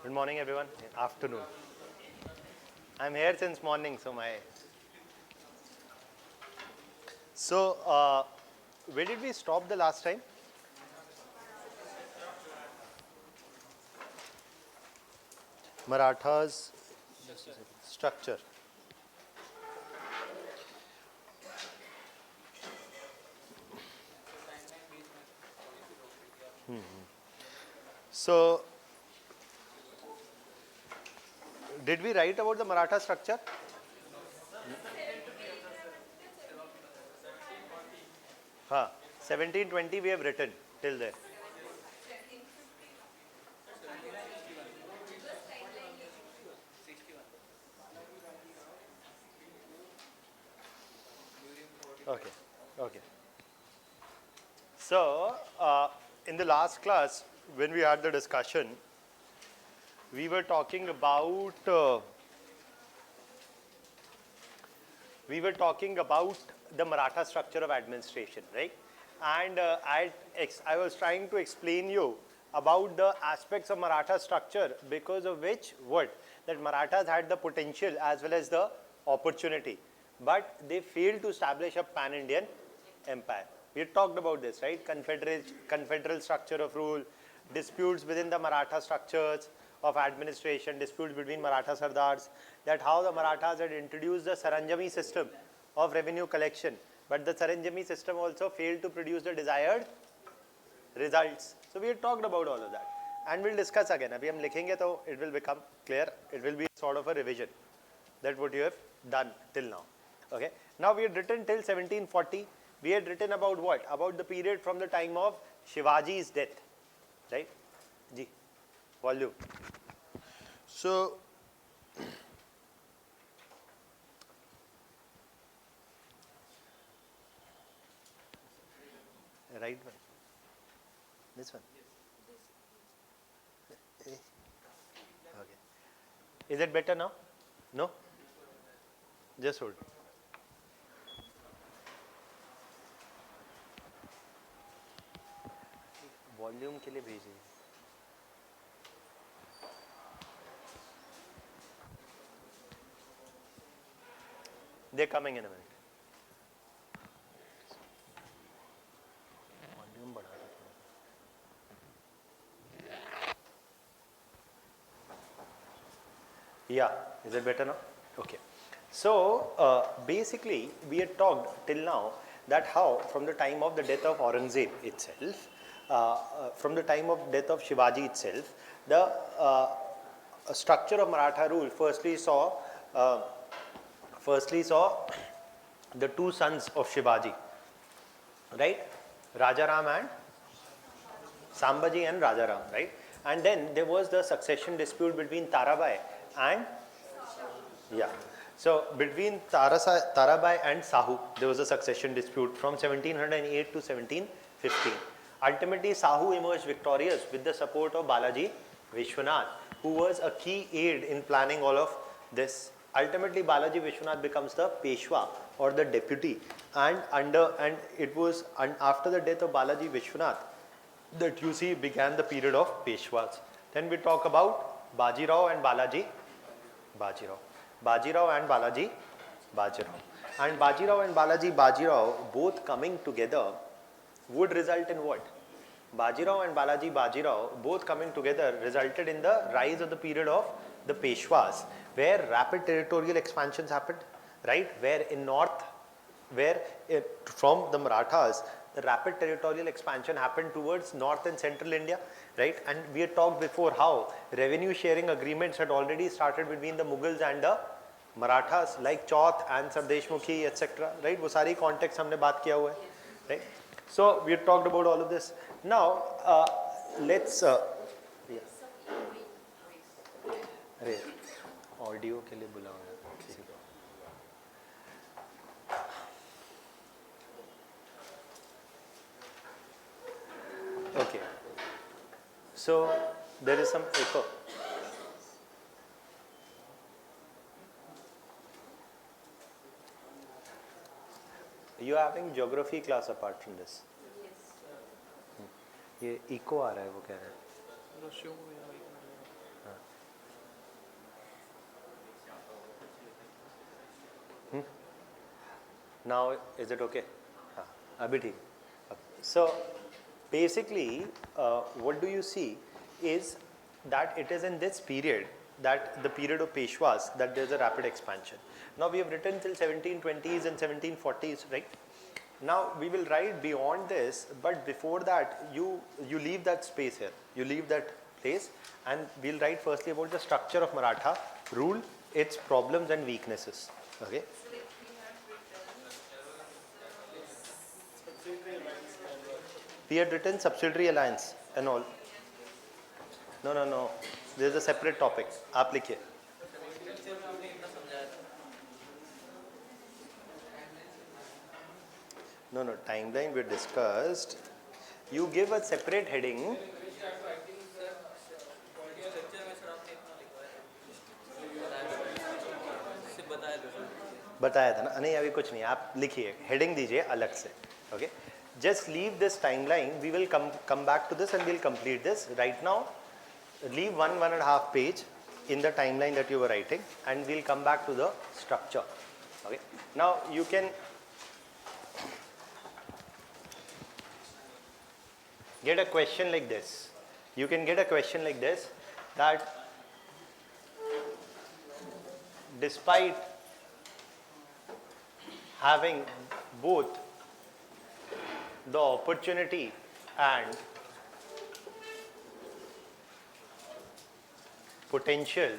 Good morning, everyone. Afternoon. I'm here since morning, so my. So, where did we stop the last time? Marathas structure. So, did we write about the Maratha structure? 1720 we have written till there. Okay. Okay. So, in the last class, when we had the discussion, we were talking about the Maratha structure of administration, right? And I was trying to explain you about the aspects of Maratha structure because of which what? That Marathas had the potential as well as the opportunity, but they failed to establish a pan-Indian empire. We talked about this, right? Confederal structure of rule, disputes within the Maratha structures of administration, disputes between Maratha Sardars, that how the Marathas had introduced the Saranjami system of revenue collection, but the Saranjami system also failed to produce the desired results. So we had talked about all of that, and we'll discuss again. Abhi hum likhenge to it will become clear. It will be sort of a revision that what you have done till now. Okay. Now we had written till 1740. We had written about what? About the period from the time of Shivaji's death, right? Ji, volume. So, right one. This one. Okay. Is it better now? No? Just hold. Volume के लिए भेजिए. They're coming in a minute. Volume बढ़ा दो. Yeah, is it better now? Okay. So, basically, we had talked till now that how from the time of the death of Aurangzeb itself, from the time of death of Shivaji itself, the structure of Maratha rule firstly saw the two sons of Shivaji, right? Rajaram and Sambhaji and Rajaram, right? And then there was the succession dispute between Tarabai and So between Tarabai and Sahu, there was a succession dispute from 1708 to 1715. Ultimately, Sahu emerged victorious with the support of Balaji Vishwanath, who was a key aid in planning all of this. Ultimately, Balaji Vishwanath becomes the Peshwa or the deputy, and it was after the death of Balaji Vishwanath that you see began the period of Peshwas. Then we talk about Bajirao and Balaji Bajirao. Bajirao and Balaji Bajirao. And Bajirao and Balaji Bajirao both coming together would result in what? Bajirao and Balaji Bajirao both coming together resulted in the rise of the period of the Peshwas, where rapid territorial expansions happened, right? Where in north, from the Marathas, the rapid territorial expansion happened towards north and central India, right? And we had talked before how revenue sharing agreements had already started between the Mughals and the Marathas, like Chauth and Sardeshmukhi, etc. Right? वो सारी context हमने बात किया हुआ है, right? So we had talked about all of this. Now let's अरे audio के लिए बुलाओ किसी को. Okay. So there is some echo. You are having geography class apart from this. Yes. ये echo आ रहा है वो कह रहा है. Now is it okay? हाँ, अभी ठीक. So basically, what do you see is that it is in this period, that the period of Peshwas, that there is a rapid expansion. Now we have written till 1720s and 1740s, right? Now we will write beyond this, but before that you leave that space here, you leave that place, and we'll write firstly about the structure of Maratha rule, its problems and weaknesses. Okay. We had written subsidiary alliance and all. No. There is a separate topic. आप लिखिए. No. Timeline we discussed. You give a separate heading. बताया था ना. नहीं अभी कुछ नहीं. आप लिखिए. हेडिंग दीजिए अलग से. Okay. Just leave this timeline. We will come back to this and we'll complete this. Right now, leave 1.5 page in the timeline that you were writing, and we'll come back to the structure. Okay. Now you can get a question like this. You can get a question like this, that despite having both the opportunity and potential,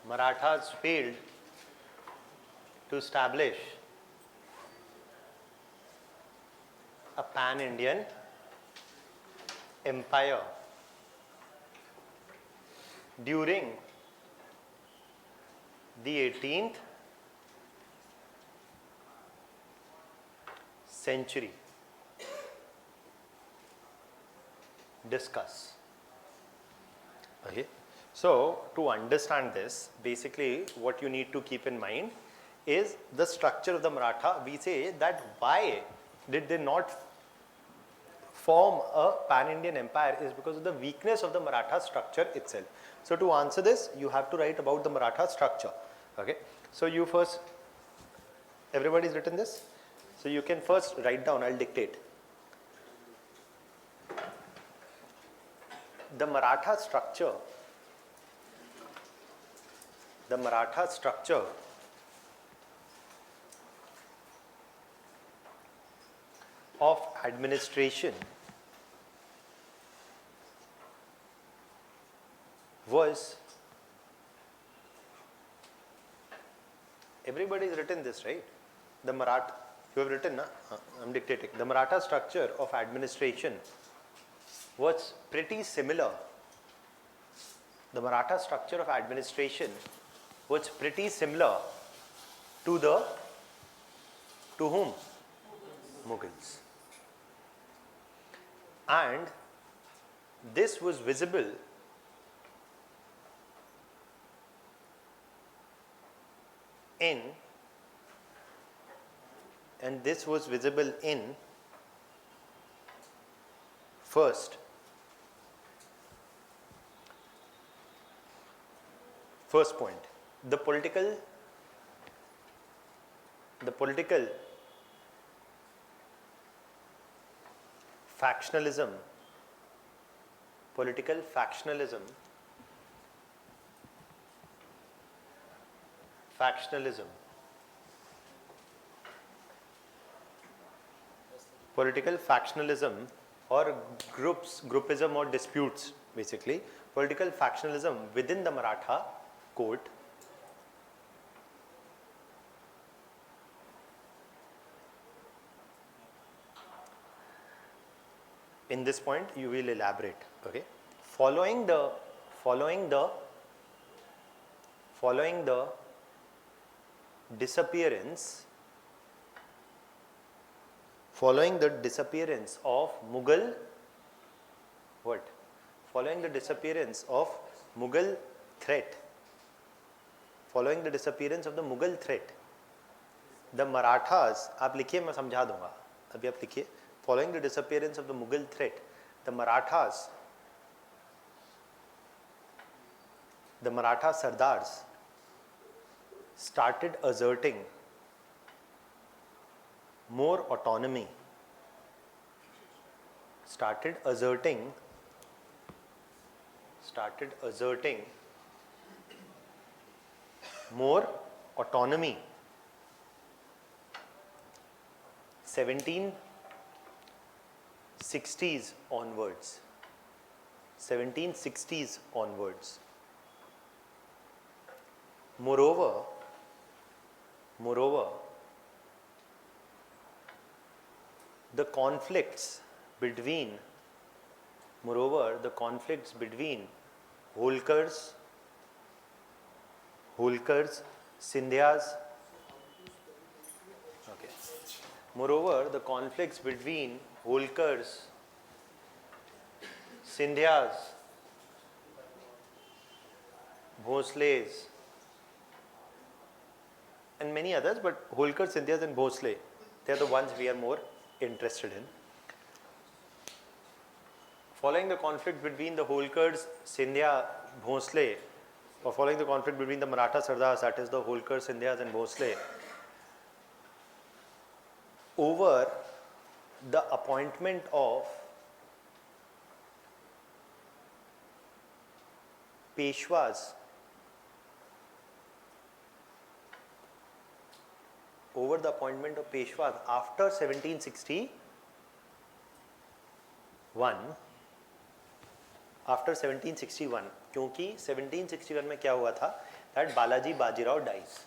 Marathas failed to establish a pan-Indian empire during the 18th century. Discuss. Okay. So to understand this, basically what you need to keep in mind is the structure of the Maratha. We say that why did they not form a pan-Indian empire is because of the weakness of the Maratha structure itself. So to answer this, you have to write about the Maratha structure. Okay. So you first, everybody's written this? So you can first write down, I'll dictate. The Maratha structure of administration was, everybody's written this, right? The Maratha, you have written, na? I'm dictating. The Maratha structure of administration was pretty similar. The Maratha structure of administration was pretty similar to whom? Mughals. And this was visible in first point, the political factionalism or groupism or disputes, basically political factionalism within the Maratha court in this point you will elaborate. Okay. Following the disappearance of Mughal threat, the Marathas, आप लिखिए मैं समझा दूंगा, अभी आप लिखिए. Following the disappearance of the Mughal threat, the Marathas the Maratha Sardars started asserting more autonomy, started asserting more autonomy 1760s onwards. 1760s onwards. Moreover, the conflicts between Holkars, Scindias. Okay. Moreover, the conflicts between Holkars, Scindias, Bhosles, and many others, but Holkar, Scindias and Bhosle, they are the ones we are more interested in. Following the conflict between the Holkars, Scindia, Bhosle, or following the conflict between the Maratha Sardars, that is the Holkars, Scindias and Bhosle, over the appointment of Peshwas, after 1761, क्योंकि 1761 में क्या हुआ था, that Balaji Bajirao dies.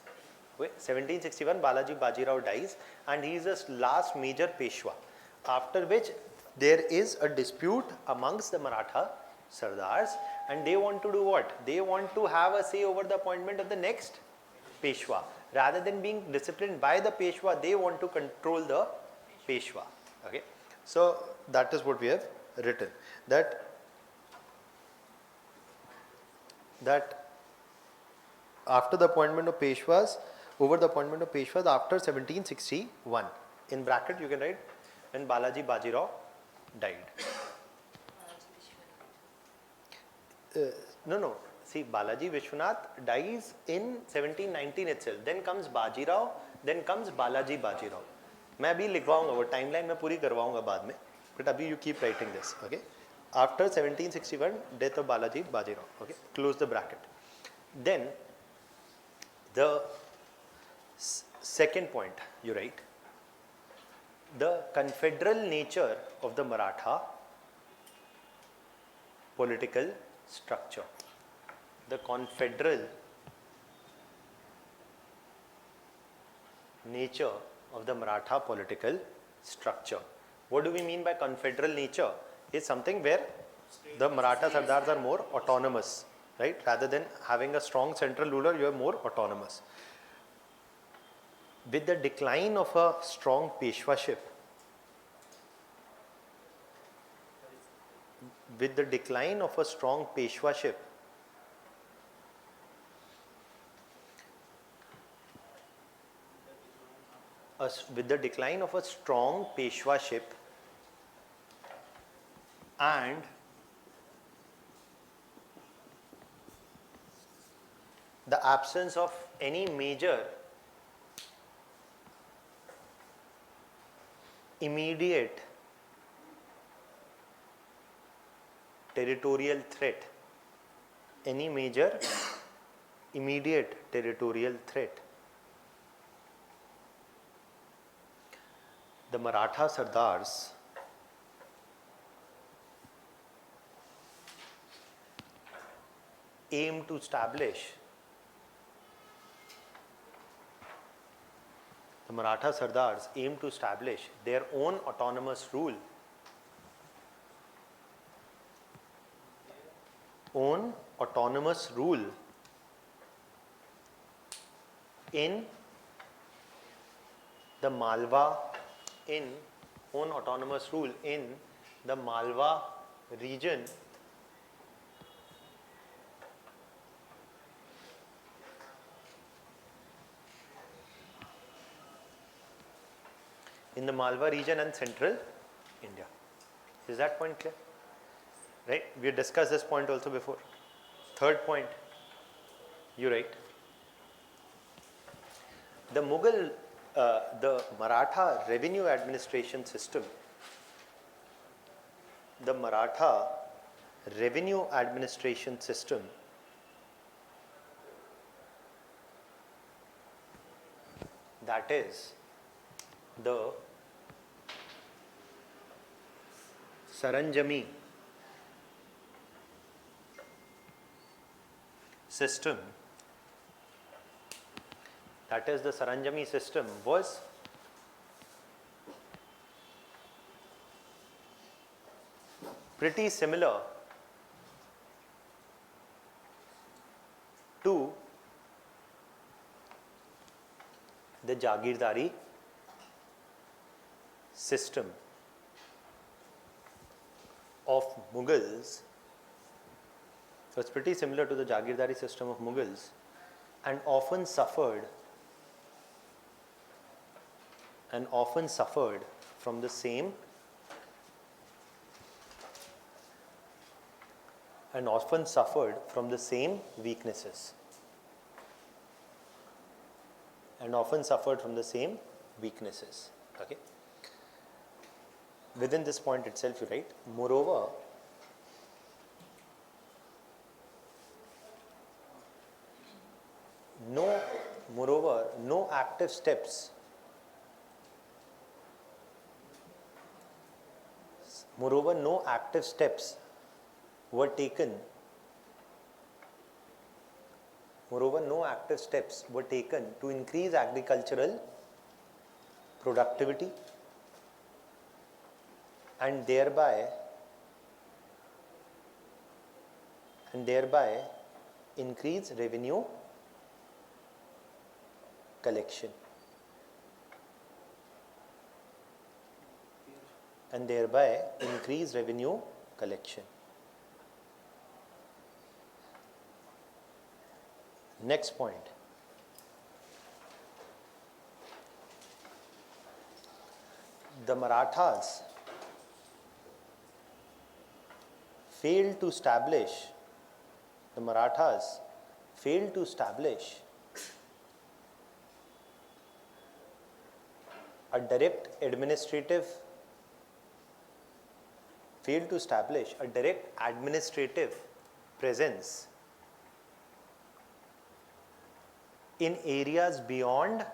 1761 Balaji Bajirao dies and he is the last major Peshwa, after which there is a dispute amongst the Maratha Sardars and they want to do what? They want to have a say over the appointment of the next Peshwa. Rather than being disciplined by the Peshwa, they want to control the Peshwa. Okay, so that is what we have written, that after the appointment of Peshwas, over the appointment of Peshwas after 1761, in bracket you can write when Balaji Bajirao died. No. See, Balaji Vishwanath dies in 1719 itself. Then comes Bajirao, then comes Balaji Bajirao. मैं अभी लिखवाऊंगा, वो timeline मैं पूरी करवाऊंगा बाद में, but अभी you keep writing this. Okay. After 1761, death of Balaji Bajirao. Okay. Close the bracket. Then the second point you write, the confederal nature of the Maratha political structure. The confederal nature of the Maratha political structure. What do we mean by confederal nature? It's something where the Maratha Sardars are more autonomous, right? Rather than having a strong central ruler, you are more autonomous. With the decline of a strong Peshwaship, with the decline of a strong Peshwaship, and the absence of any major immediate territorial threat, the Maratha Sardars aim to establish their own autonomous rule, in the Malwa, in the Malwa region and central India. Is that point clear? Right? We discussed this point also before. Third point, You're right. The the Maratha revenue administration system, the Maratha revenue administration system that is the Saranjami system, that is the Saranjami system, was pretty similar to the Jagirdari system of Mughals. So it's pretty similar to the Jagirdari system of Mughals, and often suffered from the same weaknesses. Okay. Within this point itself, you write, moreover, no active steps were taken to increase agricultural productivity and thereby increase revenue collection. Next point. The Marathas failed to establish a direct administrative presence in areas beyond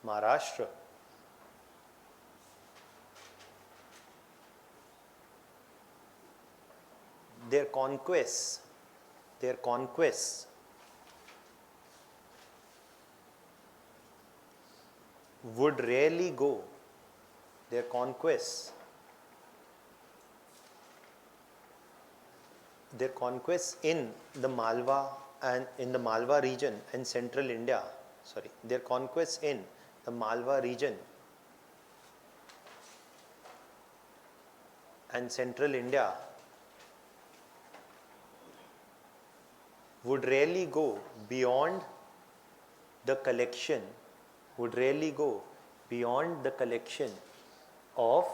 Maharashtra. Their conquests would rarely go their conquests in the Malwa region and central India, their conquests in the Malwa region and central India would rarely go beyond the collection of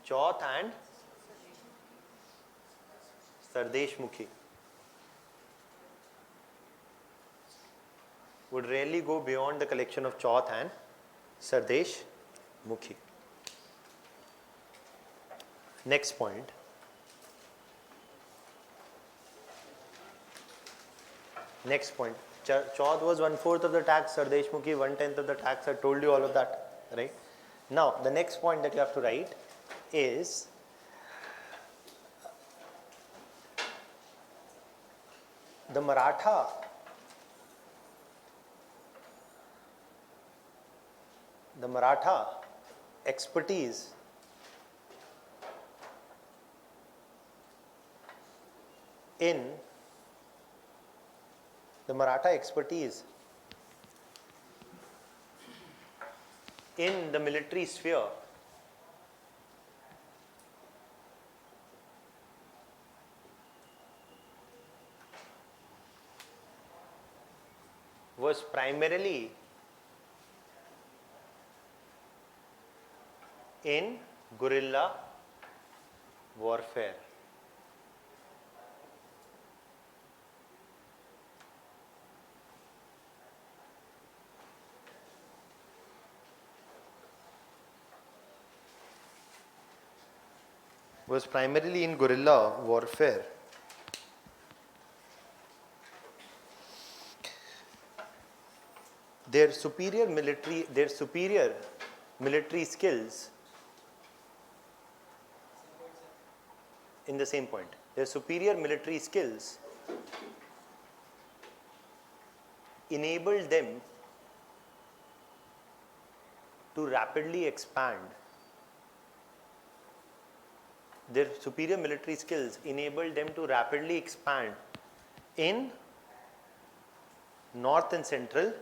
Chauth and Sardeshmukhi. Next point. Chauth was 1/4 of the tax, Sardeshmukhi 1/10 of the tax. I told you all of that, right? Now, the next point that you have to write is the Maratha expertise in the military sphere was primarily in guerrilla warfare. Was primarily in guerrilla warfare. Their superior military skills in the same point. Their superior military skills enabled them to rapidly expand. Their superior military skills enabled them to rapidly expand in north and central.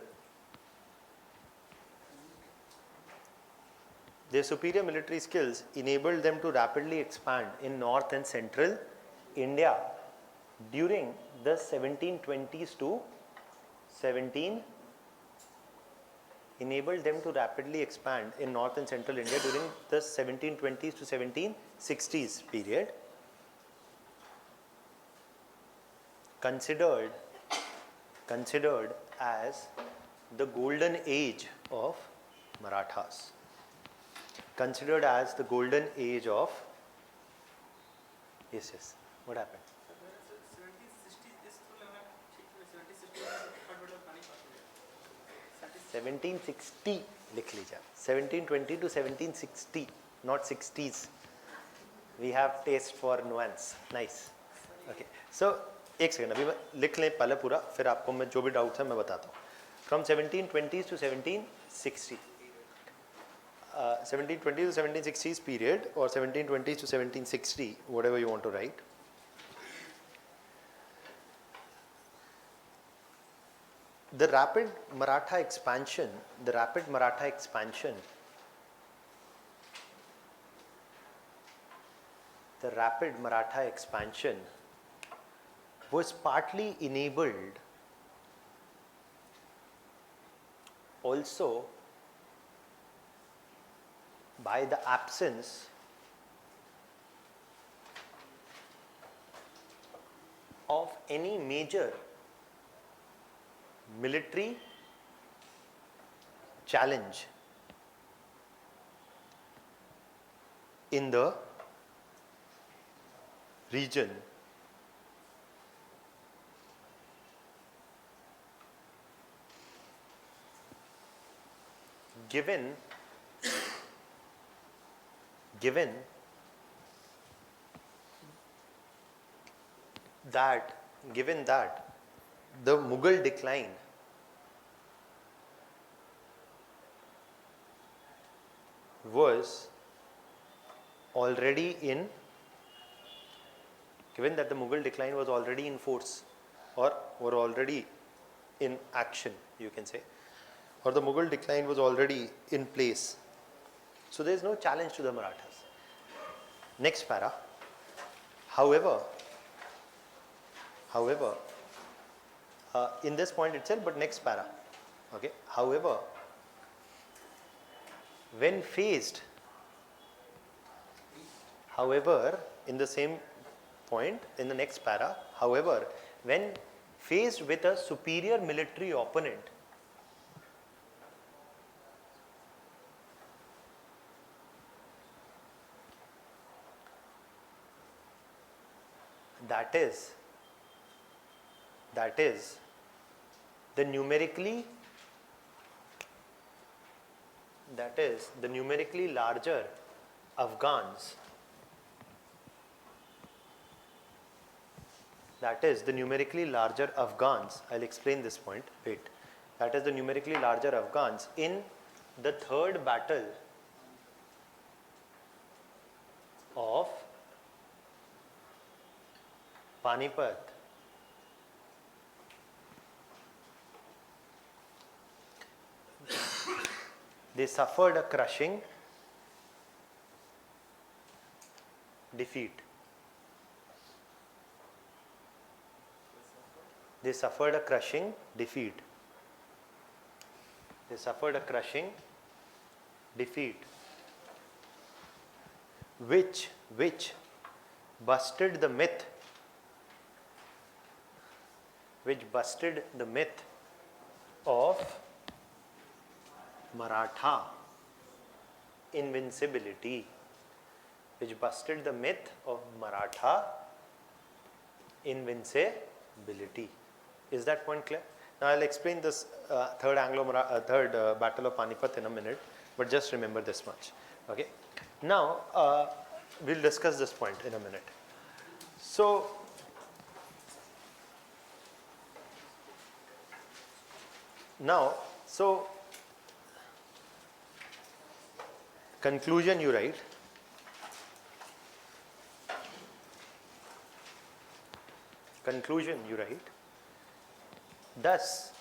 Their superior military skills enabled them to rapidly expand in north and central India during the 1720s to 17 enabled them to rapidly expand in north and central India during the 1720s to 1760s period, considered as the golden age of Marathas. Considered as the golden age of. Yes. What happened? 1760 लिख लीजिए. 1720 to 1760, not 60s. We have taste for nuance. Nice. Okay. So एक second अभी मैं लिख लें पहले पूरा, फिर आपको मैं जो भी डाउट्स है मैं बताता हूँ. From 1720s to 1760. 1720 to 1760s period, or 1720s to 1760, whatever you want to write. The rapid Maratha expansion was partly enabled also by the absence of any major military challenge in the region given that the Mughal decline was already in force, or were already in action, you can say, or the Mughal decline was already in place. So there is no challenge to the Marathas. Next para. However, in this point itself, but next para. Okay. However, when faced, in the same point, in the next para, however, when faced with a superior military opponent, that is the numerically larger Afghans, I'll explain this point, wait. That is the numerically larger Afghans in the third battle of Panipat. They suffered a crushing defeat. They suffered a crushing defeat. which busted the myth, of Maratha invincibility, which busted the myth of Maratha invincibility. Is that point clear? Now I'll explain this third Battle of Panipat in a minute, but just remember this much. Okay. Now we'll discuss this point in a minute. So now, conclusion you write. Conclusion you write. Thus,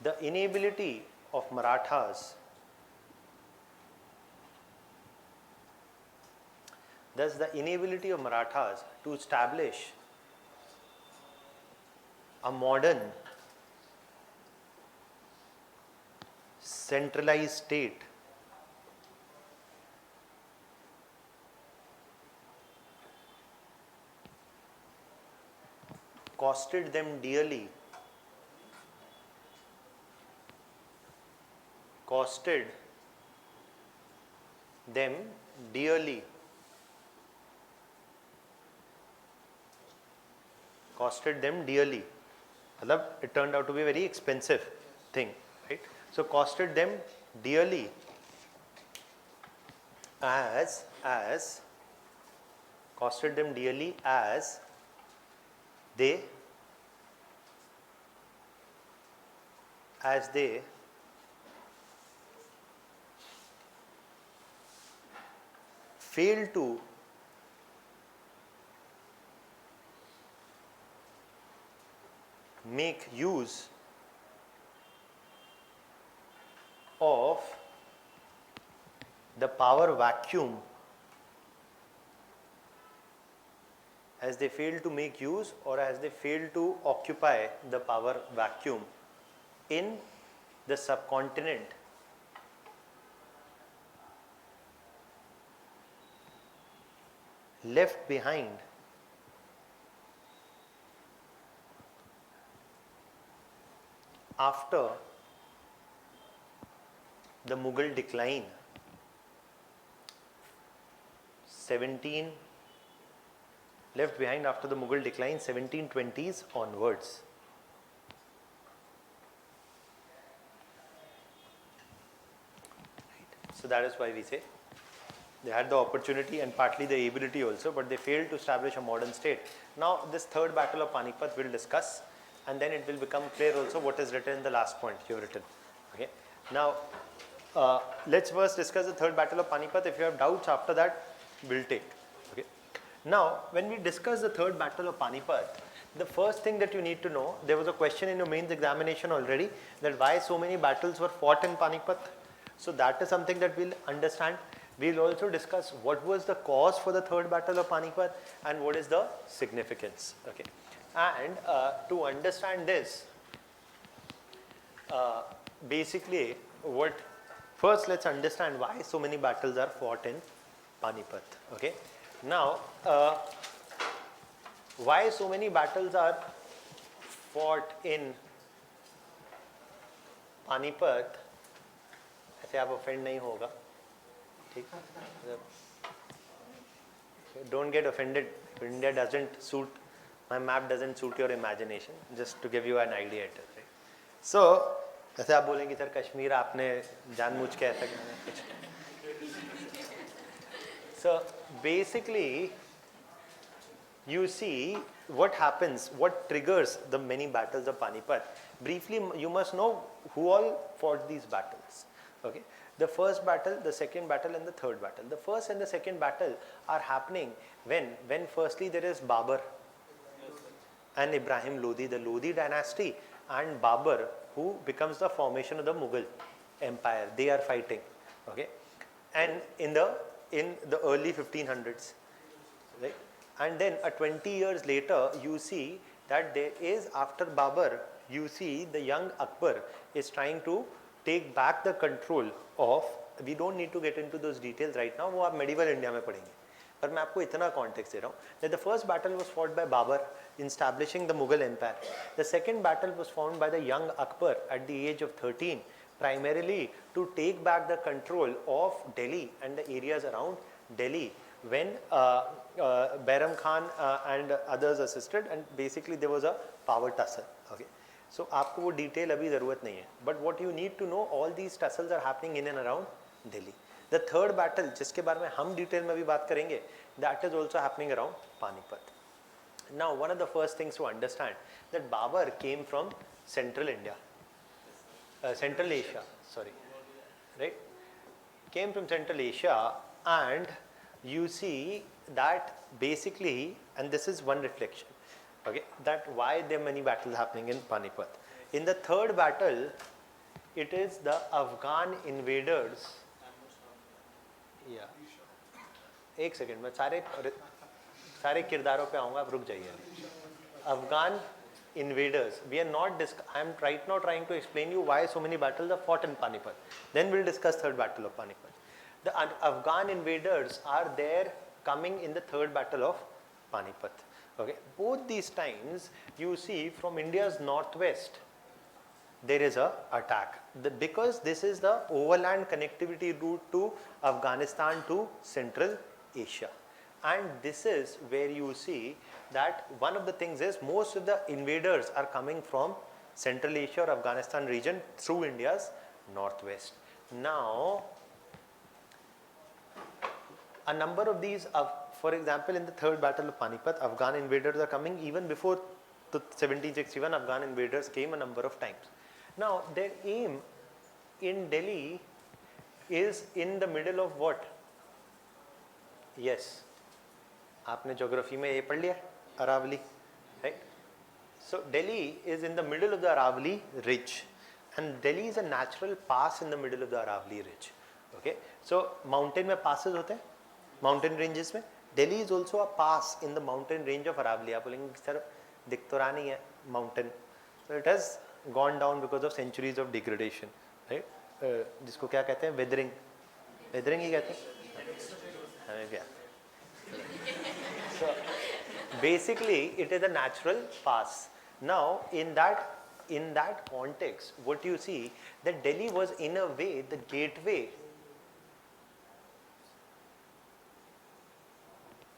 the inability of Marathas to establish a modern centralized state costed them dearly, it turned out to be a very expensive thing, right? So costed them dearly as they fail to make use of the power vacuum, as they fail to make use or as they fail to occupy the power vacuum in the subcontinent left behind after the Mughal decline, left behind after the Mughal decline, 1720s onwards. So that is why we say they had the opportunity and partly the ability also, but they failed to establish a modern state. Now this third battle of Panipat we'll discuss, and then it will become clear also what is written in the last point you have written. Okay. Now let's first discuss the third battle of Panipat. If you have doubts after that, we'll take. Okay. Now when we discuss the third battle of Panipat, the first thing that you need to know, there was a question in your mains examination already, that why so many battles were fought in Panipat. So that is something that we'll understand. We'll also discuss what was the cause for the third battle of Panipat and what is the significance. Okay. And to understand this, basically first let's understand why so many battles are fought in Panipat. Okay. Now, why so many battles are fought in Panipat? ऐसे आप offend नहीं होगा, ठीक? Don't get offended. India doesn't suit, my map doesn't suit your imagination. Just to give you an idea. Right? So, ऐसे आप बोलेंगे sir Kashmir आपने जानबूझ के ऐसा कुछ. So basically, you see what happens, what triggers the many battles of Panipat. Briefly, you must know who all fought these battles. Okay, the first battle, the second battle, and the third battle. The first and the second battle are happening when firstly there is Babur and Ibrahim Lodi, the Lodi dynasty, and Babur, who becomes the formation of the Mughal Empire. They are fighting. Okay, and in the early 1500s, right? And then 20 years later, you see that there is, after Babur, you see the young Akbar is trying to take back the control of we don't need to get into those details right now, वो आप medieval India में पढ़ेंगे. पर मैं आपको इतना context दे रहा हूँ that the first battle was fought by Babur in establishing the Mughal Empire. The second battle was fought by the young Akbar at the age of 13, primarily to take back the control of Delhi and the areas around Delhi when Bairam Khan and others assisted, and basically there was a power tussle. Okay, so आपको वो detail अभी ज़रूरत नहीं है, but what you need to know, all these tussles are happening in and around Delhi. The third battle जिसके बारे में हम detail में भी बात करेंगे, that is also happening around Panipat. Now one of the first things to understand that Babur came from Central India, Central Asia, sorry, right? Came from Central Asia, and you see that basically, and this is one reflection, okay, that why there are many battles happening in Panipat. In the third battle, it is the Afghan invaders. Yeah. एक second मैं सारे किरदारों पे आऊँगा, आप रुक जाइए. Afghan invaders. We are not. I am right now trying to explain you why so many battles are fought in Panipat. Then we'll discuss third battle of Panipat. The Afghan invaders are there coming in the third battle of Panipat. Okay. Both these times you see from India's northwest there is a attack. Because this is the overland connectivity route to Afghanistan to Central Asia. And this is where you see that one of the things is most of the invaders are coming from Central Asia or Afghanistan region through India's northwest. Now, a number of these, for example, in the third battle of Panipat, Afghan invaders are coming. Even before 1761, Afghan invaders came a number of times. Now, their aim in Delhi is in the middle of what? Yes. आपने geography में ये पढ़ लिया, Aravalli, right? So Delhi is in the middle of the Aravalli ridge, and Delhi is a natural pass in the middle of the Aravalli ridge. Okay, so mountain में passes होते हैं, mountain ranges में. Delhi is also a pass in the mountain range of Aravalli. आप बोलेंगे sir दिख तो रहा नहीं है mountain, so it has gone down because of centuries of degradation, right? जिसको क्या कहते हैं, weathering ही कहते हैं, क्या? So basically it is a natural pass. Now in that context, what you see that Delhi was in a way the gateway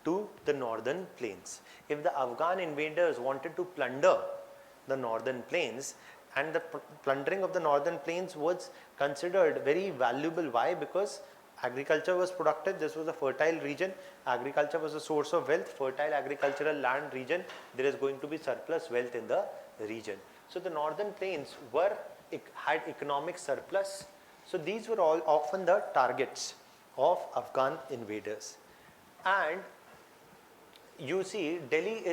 to the northern plains. If the Afghan invaders wanted to plunder the northern plains, and the plundering of the northern plains was considered very valuable. Why? Because agriculture was productive. This was a fertile region. Agriculture was a source of wealth. Fertile agricultural land region, there is going to be surplus wealth in the region. So the northern plains had economic surplus. So these were all often the targets of Afghan invaders. And you see Delhi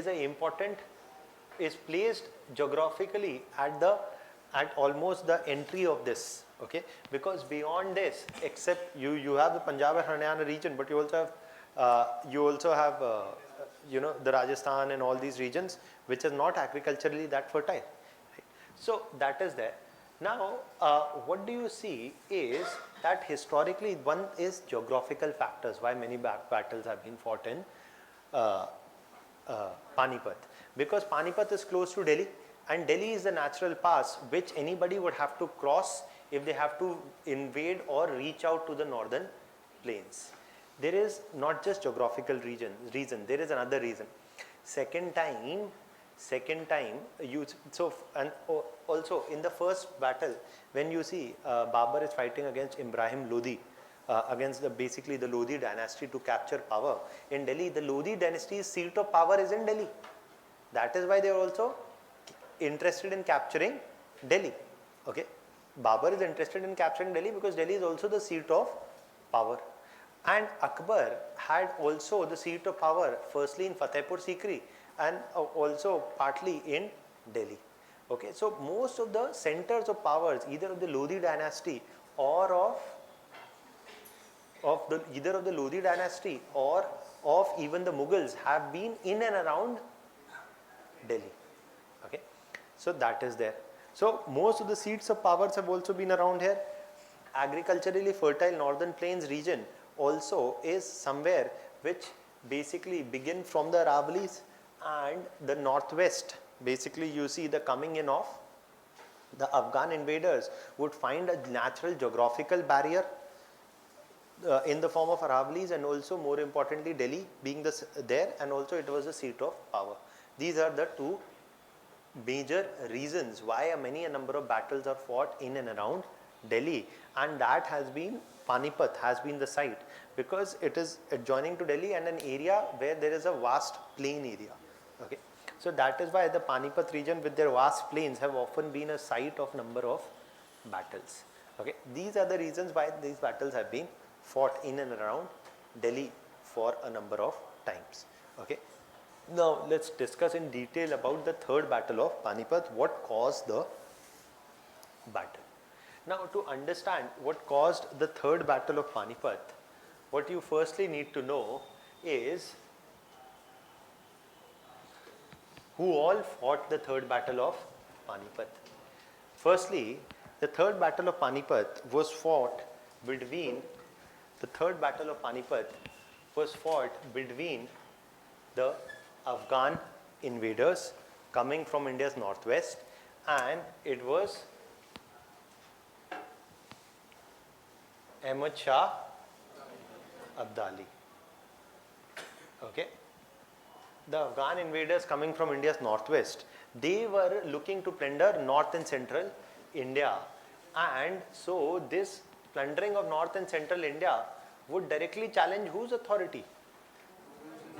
is placed geographically at almost the entry of this. Okay, because beyond this, except you have the Punjab and Haryana region, but you also have the Rajasthan and all these regions which is not agriculturally that fertile. Right? So that is there. Now, what do you see is that historically one is geographical factors why many battles have been fought in Panipat, because Panipat is close to Delhi, and Delhi is the natural pass which anybody would have to cross if they have to invade or reach out to the northern plains. There is not just geographical reason, there is another reason. Second time, also in the first battle, when you see Babur is fighting against Ibrahim Lodi, against basically the Lodi dynasty to capture power in Delhi. The Lodi dynasty's seat of power is in Delhi. That is why they are also interested in capturing Delhi. Okay, Babur is interested in capturing Delhi because Delhi is also the seat of power, and Akbar had also the seat of power firstly in Fatehpur Sikri and also partly in Delhi. Okay, so most of the centers of powers either of the Lodi dynasty or either of the Lodi dynasty or of even the Mughals have been in and around Delhi. Okay, so that is there. So most of the seats of powers have also been around here. agriculturally fertile northern plains region also is somewhere which basically begin from the Aravallis and the northwest. Basically you see the coming in of the Afghan invaders would find a natural geographical barrier in the form of Aravallis, and also more importantly Delhi being there, and also it was a seat of power. These are the two major reasons why a number of battles are fought in and around Delhi, and that has been Panipat has been the site because it is adjoining to Delhi and an area where there is a vast plain area. Okay, so that is why the Panipat region with their vast plains have often been a site of number of battles. Okay, these are the reasons why these battles have been fought in and around Delhi for a number of times. Okay, now let's discuss in detail about the third battle of Panipat, what caused the battle. Now to understand what caused the third battle of Panipat, what you firstly need to know is who all fought the third battle of Panipat. Firstly, the third battle of Panipat was fought between the Afghan invaders coming from India's northwest, and it was Ahmad Shah Abdali. Okay, the Afghan invaders coming from India's northwest, they were looking to plunder north and central India, and so this plundering of north and central India would directly challenge whose authority?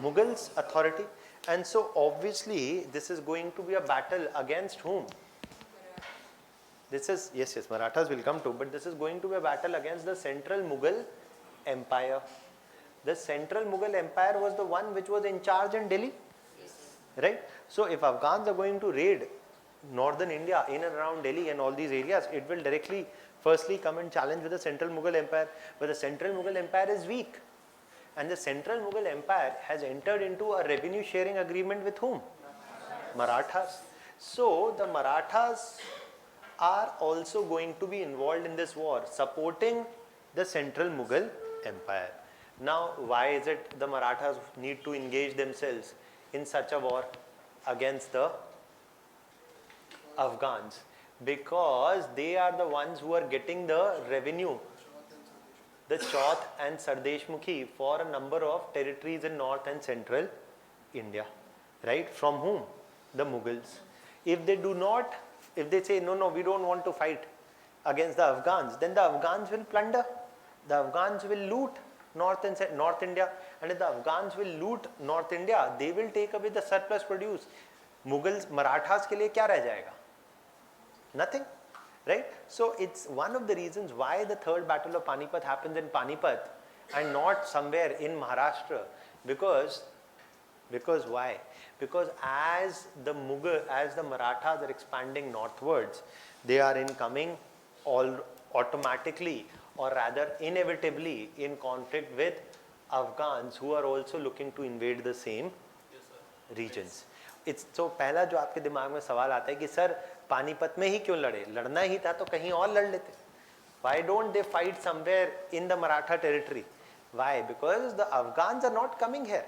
Mughals' authority. And so obviously this is going to be a battle against whom? This is, yes, Marathas will come to, but this is going to be a battle against the central Mughal empire. The central Mughal empire was the one which was in charge in Delhi, right? So if Afghans are going to raid northern India in and around Delhi and all these areas, it will directly firstly come and challenge with the central Mughal empire. But the central Mughal empire is weak, and the central Mughal empire has entered into a revenue sharing agreement with whom? Marathas. So the Marathas are also going to be involved in this war, supporting the central Mughal empire. Now why is it the Marathas need to engage themselves in such a war against the Afghans? Because they are the ones who are getting the revenue, the Chauth and Sardeshmukhi, for a number of territories in north and central India, right? From whom? The Mughals. If they do not, if they say no, we don't want to fight against the Afghans, then the Afghans will plunder, the Afghans will loot North India, and if the Afghans will loot North India, they will take away the surplus produce. Mughals, Marathas ke liye kya reh jayega? Nothing, right? So it's one of the reasons why the third battle of Panipat happens in Panipat and not somewhere in Maharashtra. Because why? Because as the Marathas are expanding northwards, they are coming automatically, or rather inevitably, in conflict with Afghans who are also looking to invade the same regions. It's so पहला जो आपके दिमाग में सवाल आता है कि sir Panipat में ही क्यों लड़े? लड़ना ही था तो कहीं और लड़ लेते. Why don't they fight somewhere in the Maratha territory? Why? Because the Afghans are not coming here.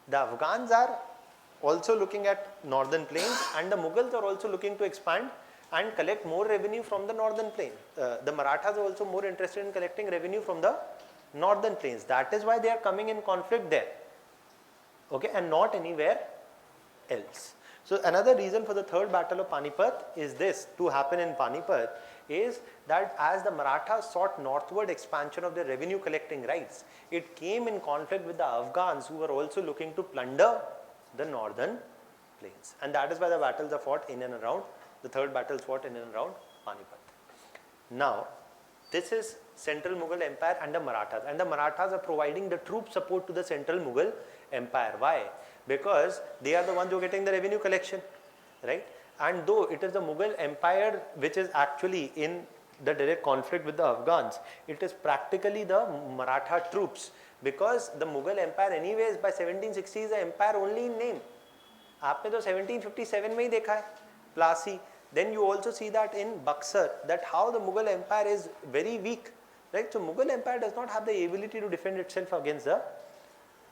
The Afghans are also looking at northern plains, and the Mughals are also looking to expand and collect more revenue from the northern plain. The Marathas are also more interested in collecting revenue from the northern plains. That is why they are coming in conflict there, okay, and not anywhere else. So another reason for the third battle of Panipat is this to happen in Panipat is that as the Marathas sought northward expansion of their revenue collecting rights, it came in conflict with the Afghans who were also looking to plunder the northern plains, and that is why the battles are fought in and around. The third battle is fought in and around Panipat. Now, this is Central Mughal Empire and the Marathas are providing the troop support to the Central Mughal Empire. Why? Because they are the ones who are getting the revenue collection, right? And though it is the Mughal Empire which is actually in the direct conflict with the Afghans, it is practically the Maratha troops, because the Mughal Empire anyways by 1760 is an empire only in name. आपने तो 1757 में ही देखा है, Plassey, Then you also see that in Buxar, that how the Mughal Empire is very weak, right? So Mughal Empire does not have the ability to defend itself against the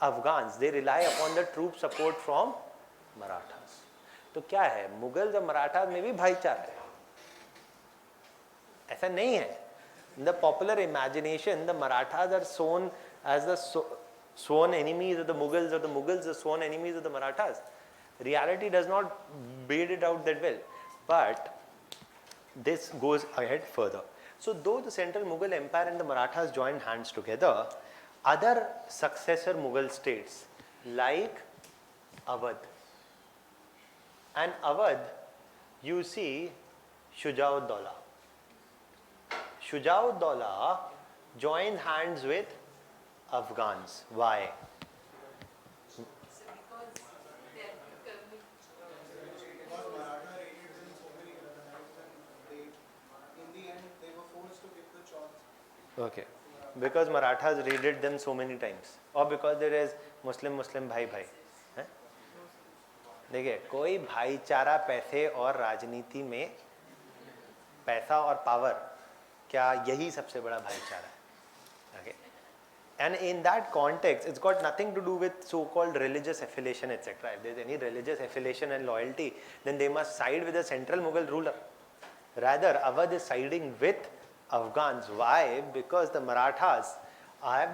Afghans. They rely upon the troop support from Marathas. तो क्या है, Mughals और मराठास में भी भाईचारा है, ऐसा नहीं है. In the popular imagination, the Marathas are shown as the sworn enemies of the Mughals, or the Mughals the sworn enemies of the Marathas. Reality does not bear it out that well. But this goes ahead further. So though the central Mughal Empire and the Marathas joined hands together, other successor Mughal states like Awadh, and Awadh, you see Shuja-ud-Dawla. Shuja-ud-Dawla joined hands with Afghans. Why? Okay, because Marathas raided them so many times, or because there is Muslim भाई भाई. देखिए, कोई भाईचारा पैसे और राजनीति में, पैसा और पावर, क्या यही सबसे बड़ा भाईचारा है? Okay, and in that context, it's got nothing to do with so-called religious affiliation, etc. If there's any religious affiliation and loyalty, then they must side with the central Mughal ruler. Rather, Awadh is siding with Afghans. Why? Because the Marathas have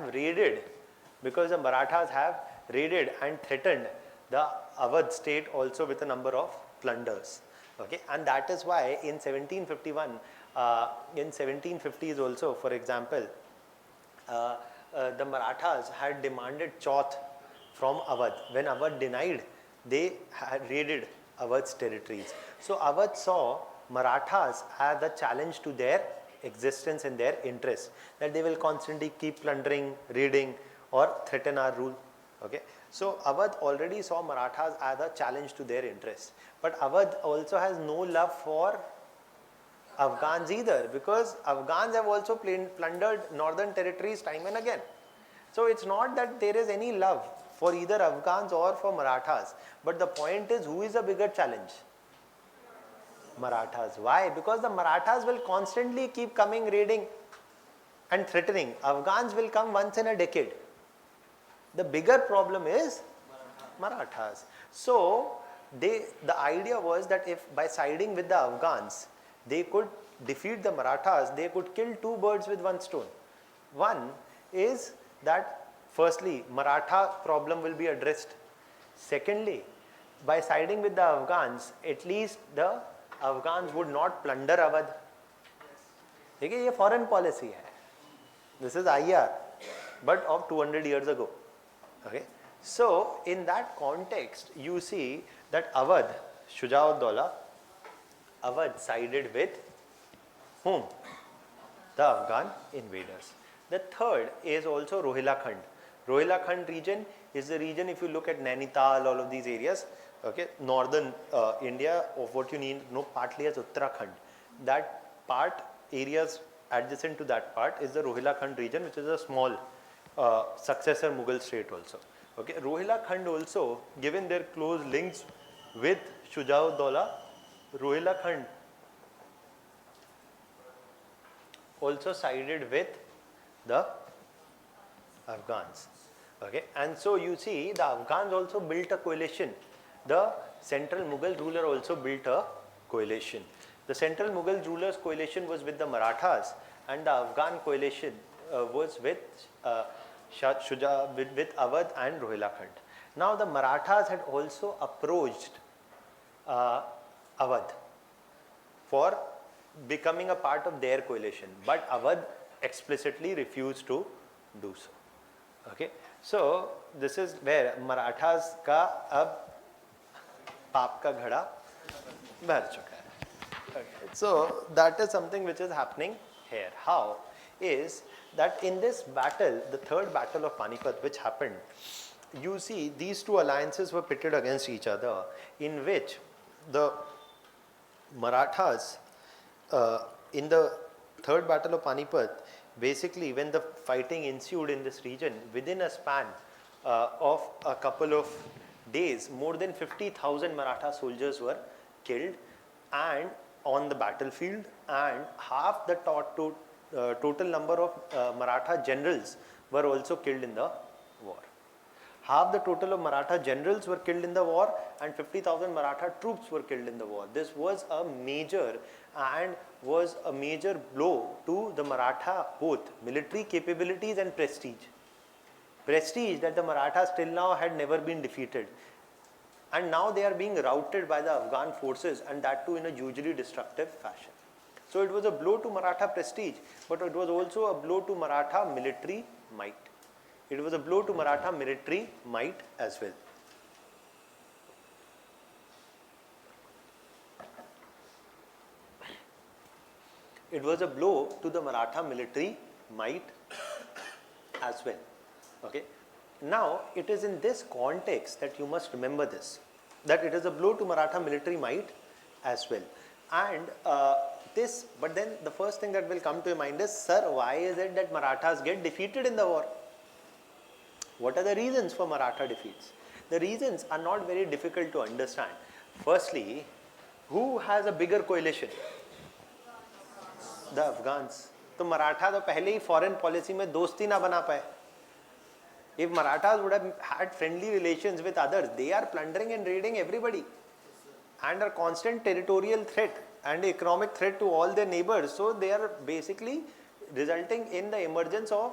raided, and threatened the Awadh state also with a number of plunders. Okay, and that is why in 1751, in 1750s also, for example, the Marathas had demanded Chauth from Awadh. When Awadh denied, they had raided Awadh's territories. So Awadh saw Marathas as a challenge to their existence and their interests, that they will constantly keep plundering, raiding, or threaten our rule. Okay, so Awadh already saw Marathas as a challenge to their interests, but Awadh also has no love for Afghans either, because Afghans have also plundered northern territories time and again. So it's not that there is any love for either Afghans or for Marathas, but the point is, who is a bigger challenge? Marathas. Why? Because the Marathas will constantly keep coming, raiding and threatening. Afghans will come once in a decade. The bigger problem is Marathas. So the idea was that if by siding with the Afghans, they could defeat the Marathas, they could kill two birds with one stone. One is that firstly, Maratha problem will be addressed. Secondly, by siding with the Afghans, at least the Afghans would not plunder Awadh. देखिए, ये foreign policy है. This is IR, but of 200 years ago. Okay, so in that context, you see that Awadh, Shuja-ud-Dawla, Awadh sided with whom? The Afghan invaders. The third is also Rohila-Khand. Rohila-Khand region is the region, if you look at Nainital, all of these areas, okay, northern India, of what you need to know partly as Uttarakhand. That part, areas adjacent to that part, is the Rohila-Khand region, which is a small successor Mughal state also. Okay, Rohila-Khand also, given their close links with Shuja-ud-Dawla, Rohila-Khand also sided with the Afghans. Okay, and so you see the Afghans also built a coalition. The central Mughal ruler also built a coalition. The central Mughal ruler's coalition was with the Marathas, and the Afghan coalition was with with Awadh and Rohila-Khand. Now the Marathas had also approached Awadh for becoming a part of their coalition, but Awadh explicitly refused to do so. Okay, so this is where Marathas का अब पाप का घड़ा भर चुका है. Okay, so that is something which is happening here. How is that in this battle, the third battle of Panipat, which happened, you see these two alliances were pitted against each other, in which the Marathas in the third battle of Panipat, basically when the fighting ensued in this region, within a span of a couple of days, more than 50,000 Maratha soldiers were killed, and on the battlefield, and half the total number of Maratha generals were also killed in the war. Half the total of Maratha generals were killed in the war, and 50,000 Maratha troops were killed in the war. This was a major blow to the Maratha both military capabilities and prestige. Prestige that the Marathas till now had never been defeated. And now they are being routed by the Afghan forces, and that too in a hugely destructive fashion. So it was a blow to Maratha prestige, but it was also a blow to Maratha military might. It was a blow to Maratha military might as well. It was a blow to the Maratha military might as well. Okay. Now, it is in this context that you must remember this, that it is a blow to Maratha military might as well. And but then the first thing that will come to your mind is, sir, why is it that Marathas get defeated in the war? What are the reasons for Maratha defeats? The reasons are not very difficult to understand. Firstly, who has a bigger coalition? The Afghans. तो Maratha तो पहले ही foreign policy में दोस्ती ना बना पाए. If Marathas would have had friendly relations with others, they are plundering and raiding everybody and are constant territorial threat and economic threat to all their neighbors. So they are basically resulting in the emergence of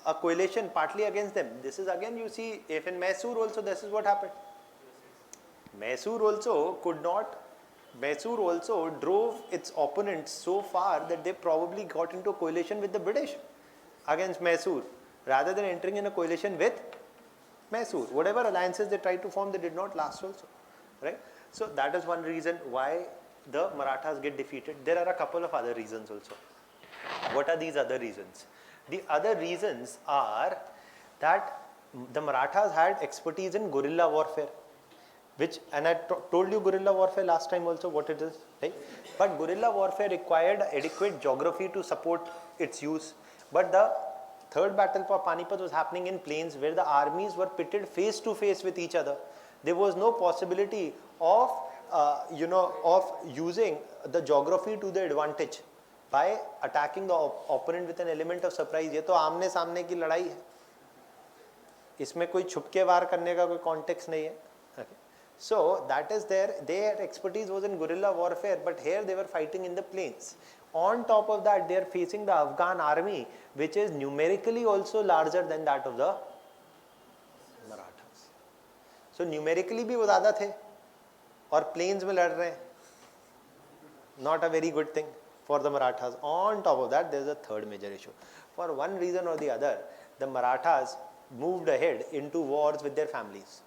a coalition partly against them. This is again, you see, if in Mysore also this is what happened. Mysore also drove its opponents so far that they probably got into a coalition with the British against Mysore, rather than entering in a coalition with Mysore. Whatever alliances they tried to form, they did not last also, right? So that is one reason why the Marathas get defeated. There are a couple of other reasons also. What are these other reasons? The other reasons are that the Marathas had expertise in guerrilla warfare, and I told you guerrilla warfare last time also what it is, right? But guerrilla warfare required adequate geography to support its use. But the third battle for Panipat was happening in plains where the armies were pitted face to face with each other. There was no possibility of using the geography to the advantage by attacking the opponent with an element of surprise. ये तो आमने सामने की लड़ाई है. इसमें कोई छुप के वार करने का कोई context नहीं है. Okay. So that is there. Their expertise was in guerrilla warfare, but here they were fighting in the plains. On top of that, they are facing the Afghan army, which is numerically also larger than that of the Marathas. So numerically भी वो ज़्यादा थे और plains में लड़ रहे हैं. Not a very good thing for the Marathas. On top of that, there is a third major issue. For one reason or the other, the Marathas moved ahead into wars with their families.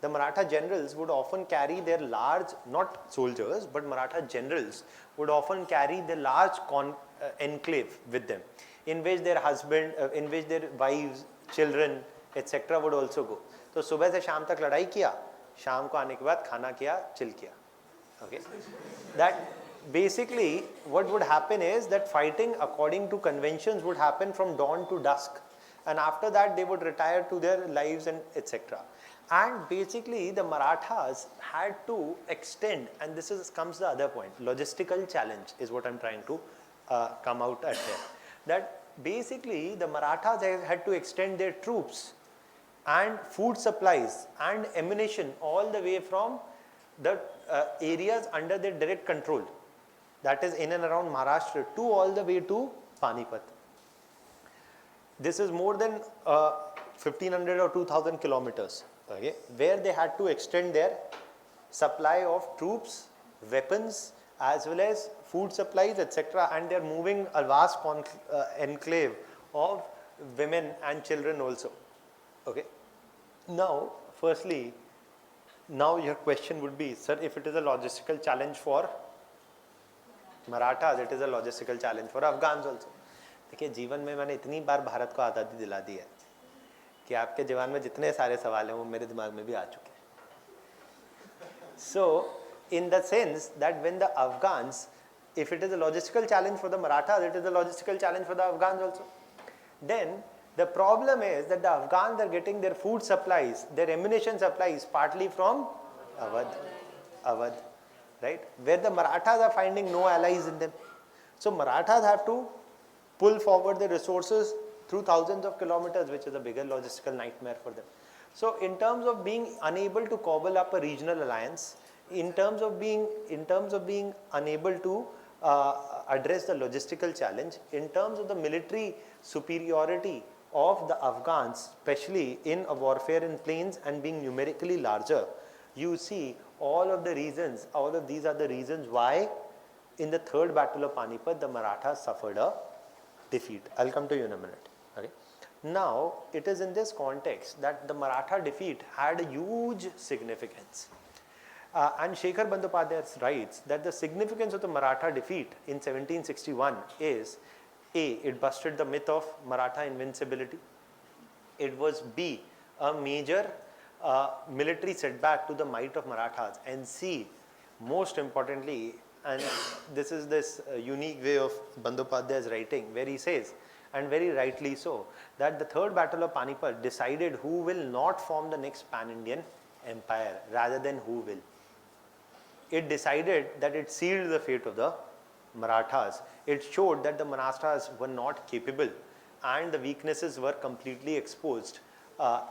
The Maratha generals would often carry their large, not soldiers, but Maratha generals would often carry their large enclave with them, in which their wives, children, etc. would also go. So सुबह से शाम तक लड़ाई किया, शाम को आने के बाद खाना किया, chill किया. Okay, that basically what would happen is that fighting according to conventions would happen from dawn to dusk, and after that they would retire to their lives and etc. And basically the Marathas had to extend, and comes the other point, logistical challenge is what I'm trying to come out at here. That basically the Marathas had to extend their troops and food supplies and ammunition all the way from the areas under their direct control, that is in and around Maharashtra, to all the way to Panipat. This is more than 1500 or 2000 kilometers. Okay, where they had to extend their supply of troops, weapons, as well as food supplies, etc. And they are moving a vast enclave of women and children also. Okay. Now, firstly, your question would be, sir, if it is a logistical challenge for Marathas, it is a logistical challenge for Afghans also. देखिए, जीवन में मैंने इतनी बार भारत को आज़ादी दिला दी है कि आपके जीवन में जितने सारे सवाल हैं वो मेरे दिमाग में भी आ चुके हैं. So, in the sense that when the Afghans, if it is a logistical challenge for the Marathas, it is a logistical challenge for the Afghans also. Then the problem is that the Afghans are getting their food supplies, their ammunition supplies partly from Awadh. right? Where the Marathas are finding no allies in them. So Marathas have to pull forward the resources through thousands of kilometers, which is a bigger logistical nightmare for them. So in terms of being unable to cobble up a regional alliance, in terms of being unable to address the logistical challenge, in terms of the military superiority of the Afghans, especially in a warfare in plains and being numerically larger, you see all of these are the reasons why in the third battle of Panipat the Marathas suffered a defeat. I'll come to you in a minute. Okay. Now it is in this context that the Maratha defeat had a huge significance. And Shekhar Bandyopadhyay writes that the significance of the Maratha defeat in 1761 is A. It busted the myth of Maratha invincibility. It was B. A major military setback to the might of Marathas. And C. Most importantly, and this is this unique way of Bandyopadhyay's writing, where he says, and very rightly so, that the third battle of Panipat decided who will not form the next pan-Indian empire rather than who will. It decided that it sealed the fate of the Marathas. It showed that the Marathas were not capable and the weaknesses were completely exposed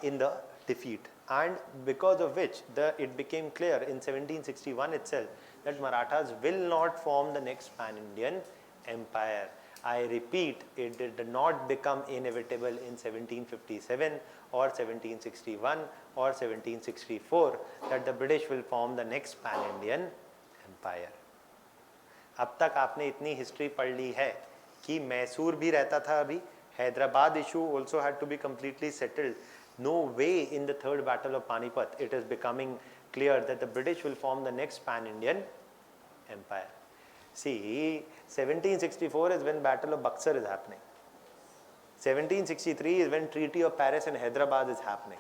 in the defeat. And because of which it became clear in 1761 itself that Marathas will not form the next pan-Indian empire. I repeat, it did not become inevitable in 1757 or 1761 or 1764 that the British will form the next pan-Indian empire. अब तक आपने इतनी history पढ़ ली है कि मैसूर भी रहता था अभी, Hyderabad issue also had to be completely settled. No way in the third battle of Panipat it is becoming clear that the British will form the next pan-Indian empire. See, 1764 is when Battle of Buxar is happening. 1763 is when Treaty of Paris and Hyderabad is happening.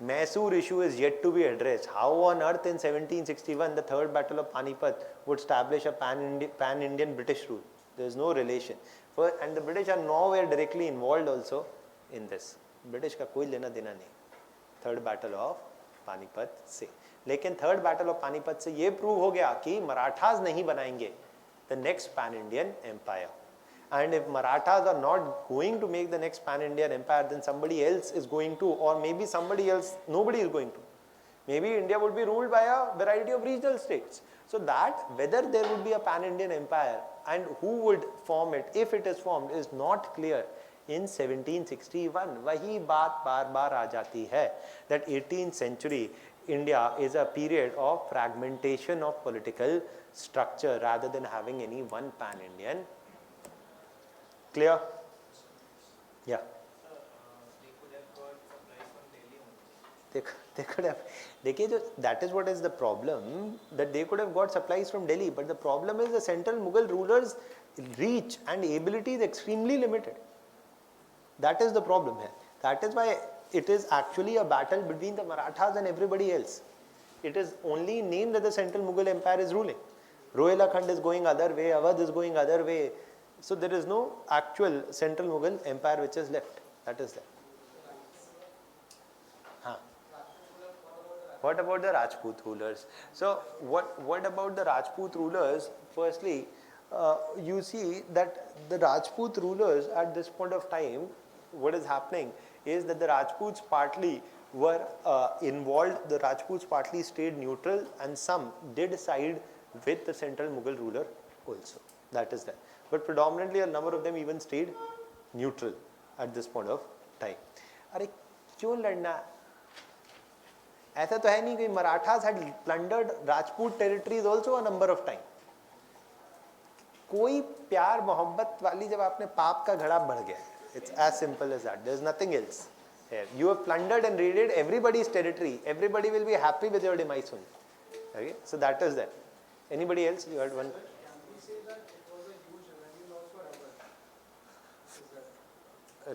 Mysore issue is yet to be addressed. How on earth in 1761 the third battle of Panipat would establish a pan-Indian British rule? There is no relation. And the British are nowhere directly involved also in this. British का कोई लेना देना नहीं third battle of Panipat से. लेकिन third battle of Panipat से ये prove हो गया कि मराठास नहीं बनाएंगे the next pan-Indian empire. And if Marathas are not going to make the next pan-Indian empire, then somebody else is going to, or maybe somebody else, nobody is going to. Maybe India would be ruled by a variety of regional states. So that whether there would be a pan-Indian empire and who would form it, if it is formed, is not clear in 1761. वही बात बार बार आ जाती है that 18th century India is a period of fragmentation of political structure rather than having any one pan-Indian. Clear? Yeah. They could have got supplies from Delhi only. They could have. देखिए, that is what is the problem, that they could have got supplies from Delhi, but the problem is the central Mughal rulers' reach and ability is extremely limited. That is the problem here. That is why it is actually a battle between the Marathas and everybody else. It is only named that the central Mughal empire is ruling. Rohilkhand is going other way, Awadh is going other way. So there is no actual central Mughal empire which is left. That is there. What about the Rajput rulers? So what about the Rajput rulers? Firstly, you see that the Rajput rulers at this point of time, what is happening is that the Rajputs partly were involved, the Rajputs partly stayed neutral, and some did side with the central Mughal ruler also. That is there. But predominantly a number of them even stayed neutral at this point of time. अरे क्यों लड़ना? ऐसा तो है नहीं कि Marathas had plundered Rajput territories also a number of times. कोई प्यार मोहब्बत वाली जब आपने पाप का घड़ा बढ़ गया, it's as simple as that. There's nothing else here. You have plundered and raided everybody's territory. Everybody will be happy with your demise soon. Okay, so that is that. Anybody else? You had one.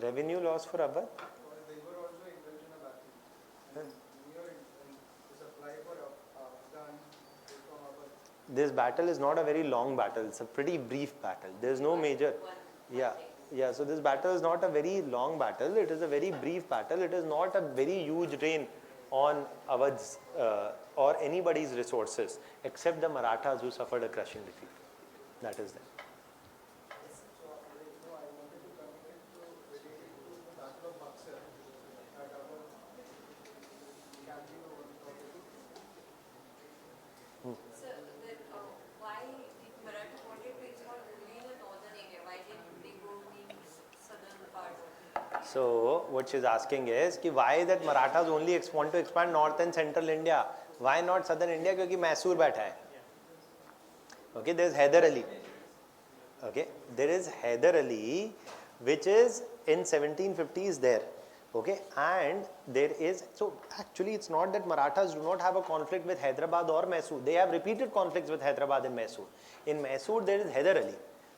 Revenue loss for Awadh? They were also involved in a battle. The supply for Afghan from Awadh. This battle is not a very long battle. It's a pretty brief battle. There is no major. Yeah. So this battle is not a very long battle. It is a very brief battle. It is not a very huge drain on our or anybody's resources except the Marathas who suffered a crushing defeat. That is them. So, no, I wanted to connect it to related to the Battle of Buxar that our campaign over Sir, why did Marathas wanted to expand only in the northern area? Why didn't they go in southern part of it? So what she's asking is कि why that Marathas only want to expand north and central India? Why not southern India? क्योंकि मैसूर बैठा है. Okay, there is Hyder Ali. Okay, there is Hyder Ali, which is in 1750s there. Okay, and there is, so actually it's not that Marathas do not have a conflict with Hyderabad or Mysore. They have repeated conflicts with Hyderabad and Mysore. In Mysore there is Hyder Ali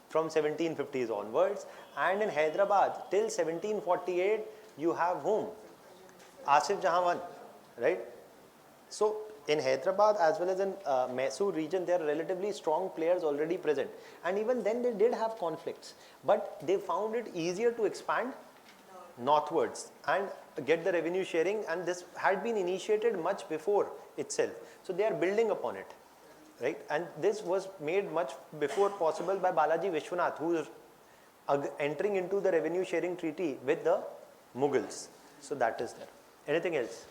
from 1750s onwards, and in Hyderabad till 1748 you have whom? Asif Jahan, right? So in Hyderabad as well as in Mysore region, there are relatively strong players already present, and even then they did have conflicts, but they found it easier to expand northwards and get the revenue sharing, and this had been initiated much before itself. So they are building upon it, right? And this was made much before possible by Balaji Vishwanath, who is entering into the revenue sharing treaty with the Mughals. So that is there. Anything else?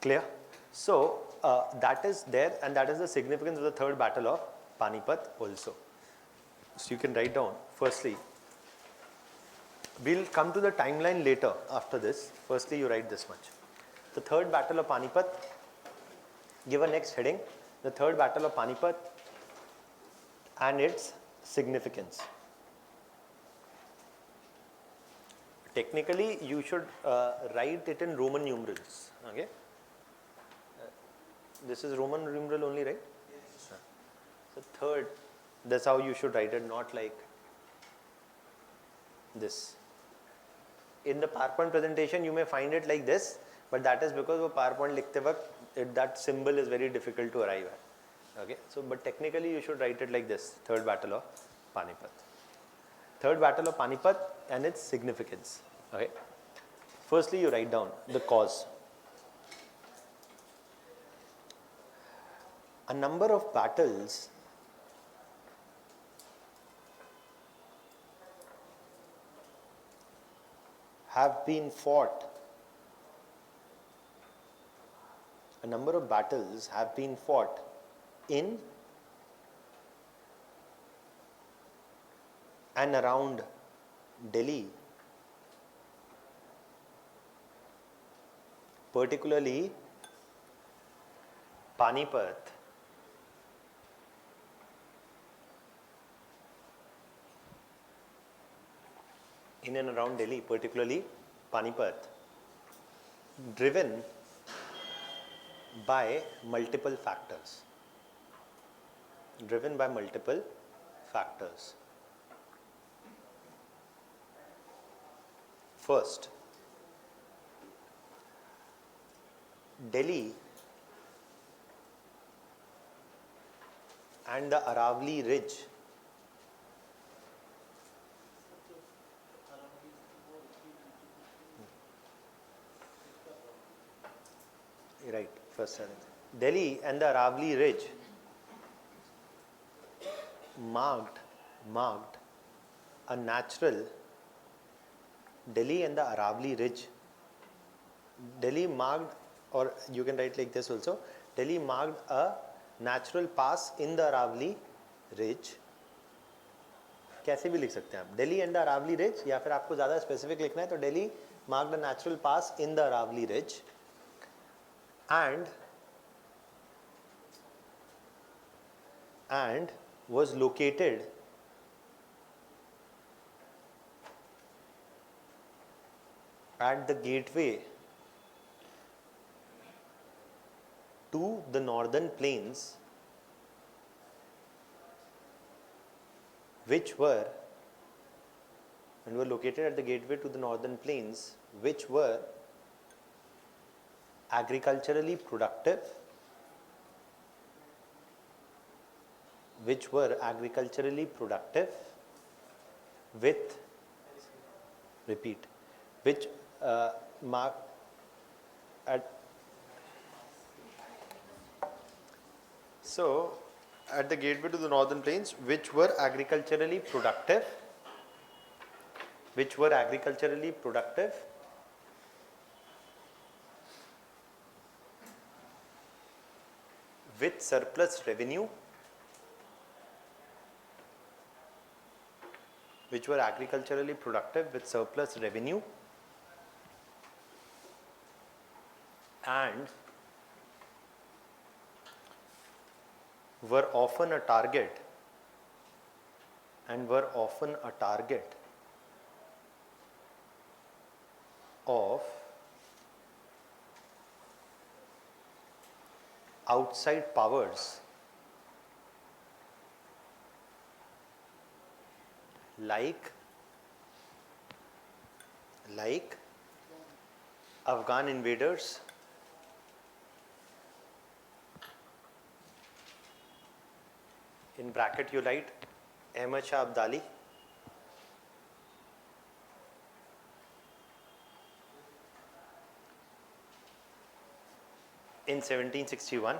Clear? So that is there, and that is the significance of the third battle of Panipat also. So you can write down. Firstly, we'll come to the timeline later after this. Firstly, you write this much. The third battle of Panipat, give a next heading. The third battle of Panipat and its significance. Technically, you should write it in Roman numerals. Okay. This is Roman numeral only, right? Yes. So third, that's how you should write it, not like this. In the PowerPoint presentation, you may find it like this, but that is because of PowerPoint likhte waqt, that symbol is very difficult to arrive at. Okay, so but technically you should write it like this: Third Battle of Panipat. Third Battle of Panipat and its significance. Okay. Firstly, you write down the cause. A number of battles have been fought. A number of battles have been fought in and around Delhi, particularly Panipat, in and around Delhi, particularly Panipat, driven by multiple factors. Driven by multiple factors. First, Delhi and the Aravali Ridge right, first sentence. Delhi and the Aravali Ridge marked a natural Delhi and the Aravali Ridge. Delhi marked, or you can write like this also, Delhi marked a natural pass in the Aravali Ridge. कैसे भी लिख सकते हैं आप, Delhi and the Aravali Ridge, या फिर आपको ज़्यादा स्पेसिफिक लिखना है तो Delhi marked a natural pass in the Aravali Ridge and was located at the gateway to the northern plains, which were located at the gateway to the northern plains, which were agriculturally productive, with, repeat, which at so at the gateway to the northern plains, which were agriculturally productive, with surplus revenue, and were often a target of outside powers like Afghan invaders, in bracket you write Ahmad Shah Abdali, in 1761,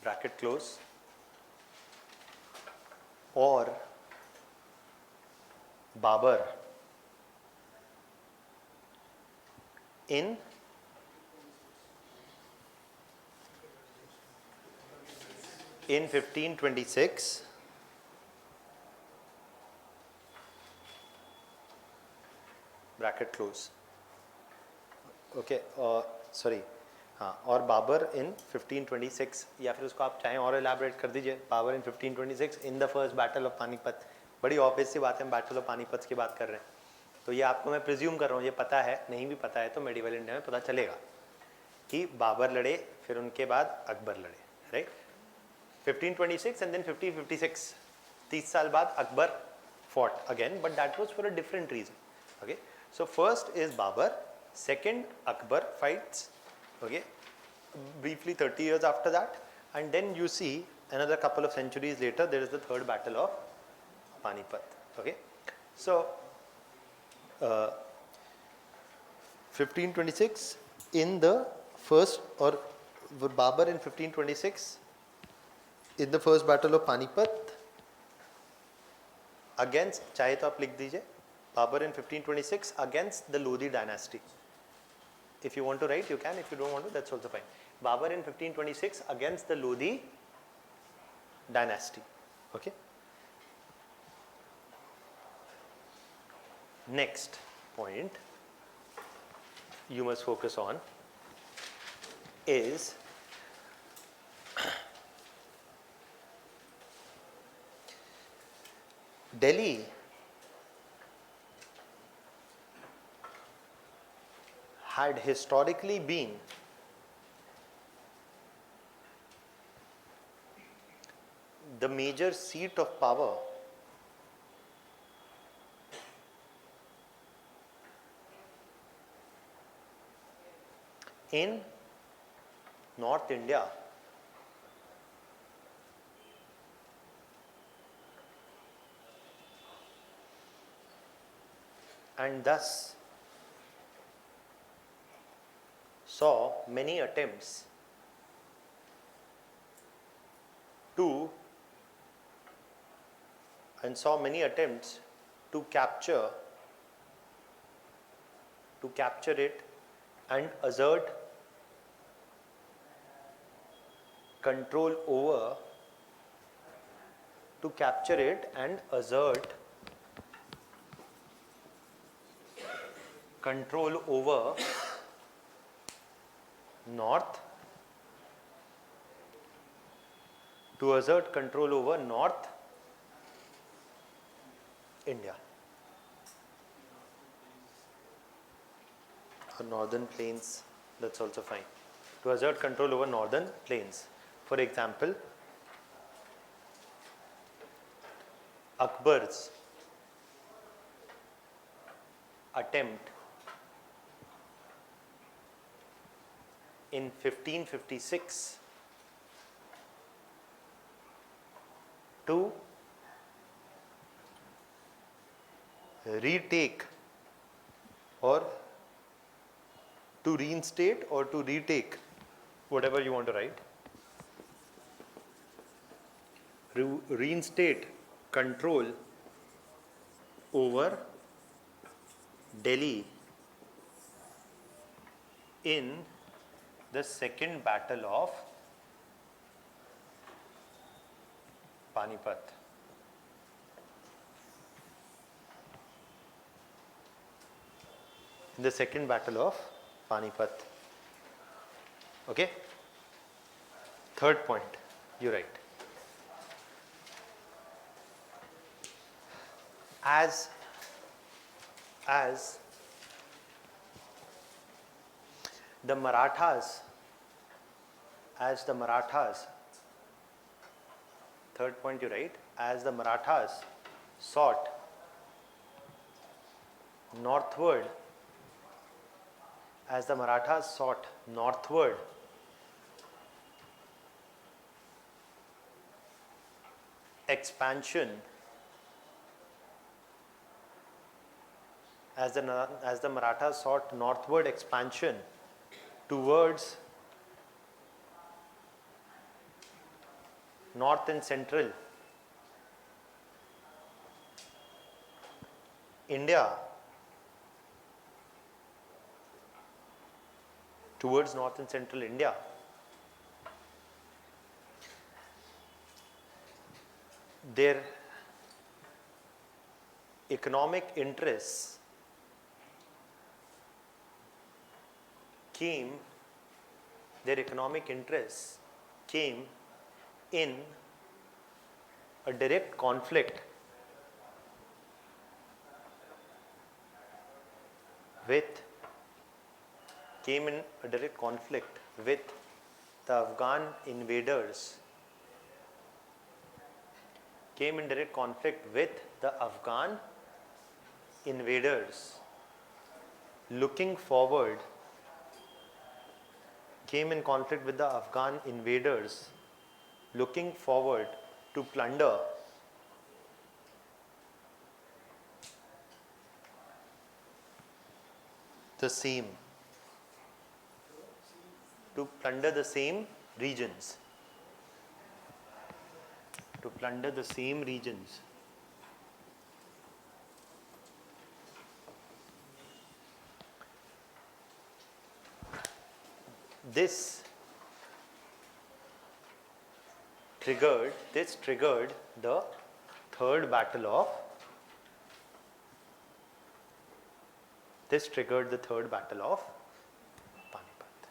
bracket close, or Babur in 1526, bracket close. Okay sorry हाँ, और बाबर इन 1526, या फिर उसको आप चाहें और elaborate कर दीजिए, बाबर इन 1526 in the first battle of Panipat. बड़ी ऑब्वियस सी बात है, हम बैटल ऑफ पानीपत की बात कर रहे हैं, तो ये आपको मैं प्रिज्यूम कर रहा हूँ ये पता है, नहीं भी पता है तो मेडिवल इंडिया में पता चलेगा कि बाबर लड़े, फिर उनके बाद अकबर लड़े, राइट। 1526 एंड देन 1556, 30 साल बाद Akbar fought again, but that was for a different reason. Okay, so first is Babur, second Akbar fights, okay, briefly 30 years after that, and then you see another couple of centuries later there is the third battle of Panipat. Okay, so 1526 in the first, or Babur in 1526 in the first battle of Panipat against, चाहे तो आप लिख दीजिए, Babur in 1526 against the Lodi dynasty. If you want to write, you can. If you don't want to, that's also fine. Babur in 1526 against the Lodi dynasty. Okay. Next point you must focus on is Delhi had historically been the major seat of power in North India, and thus saw many attempts to capture it and assert control over North India or northern plains, that's also fine, to assert control over northern plains. For example, Akbar's attempt in 1556 to retake or to reinstate or to retake, whatever you want to write. Reinstate control over Delhi in the second battle of Panipat. In the second battle of Panipat. Okay? Third point, you write. As the Marathas, third point you write, as the Marathas sought northward, expansion, as the Marathas sought northward expansion towards north and central India, their economic interests came in a direct conflict with the Afghan invaders, looking forward to plunder the same regions. This triggered the third battle of Panipat.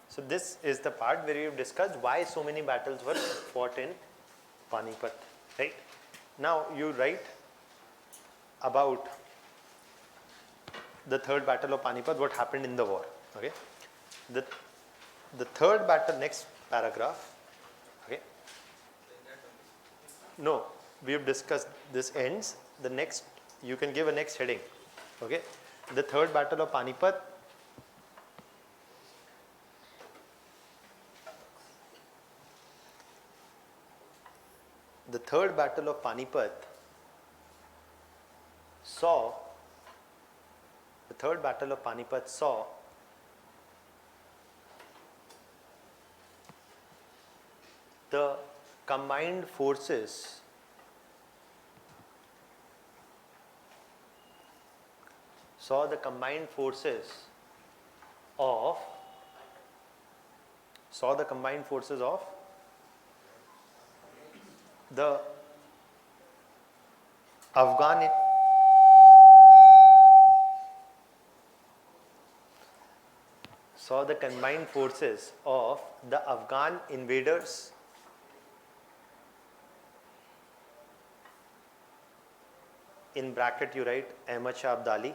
So this is the part where we have discussed why so many battles were fought in Panipat, right? Now you write about the third battle of Panipat, what happened in the war. Okay, the third battle, next paragraph. Okay, no, we have discussed this ends. The next, you can give a next heading. Okay, the third battle of Panipat. The third battle of Panipat saw the combined forces of the Afghan invaders in bracket you write Ahmad Shah Abdali,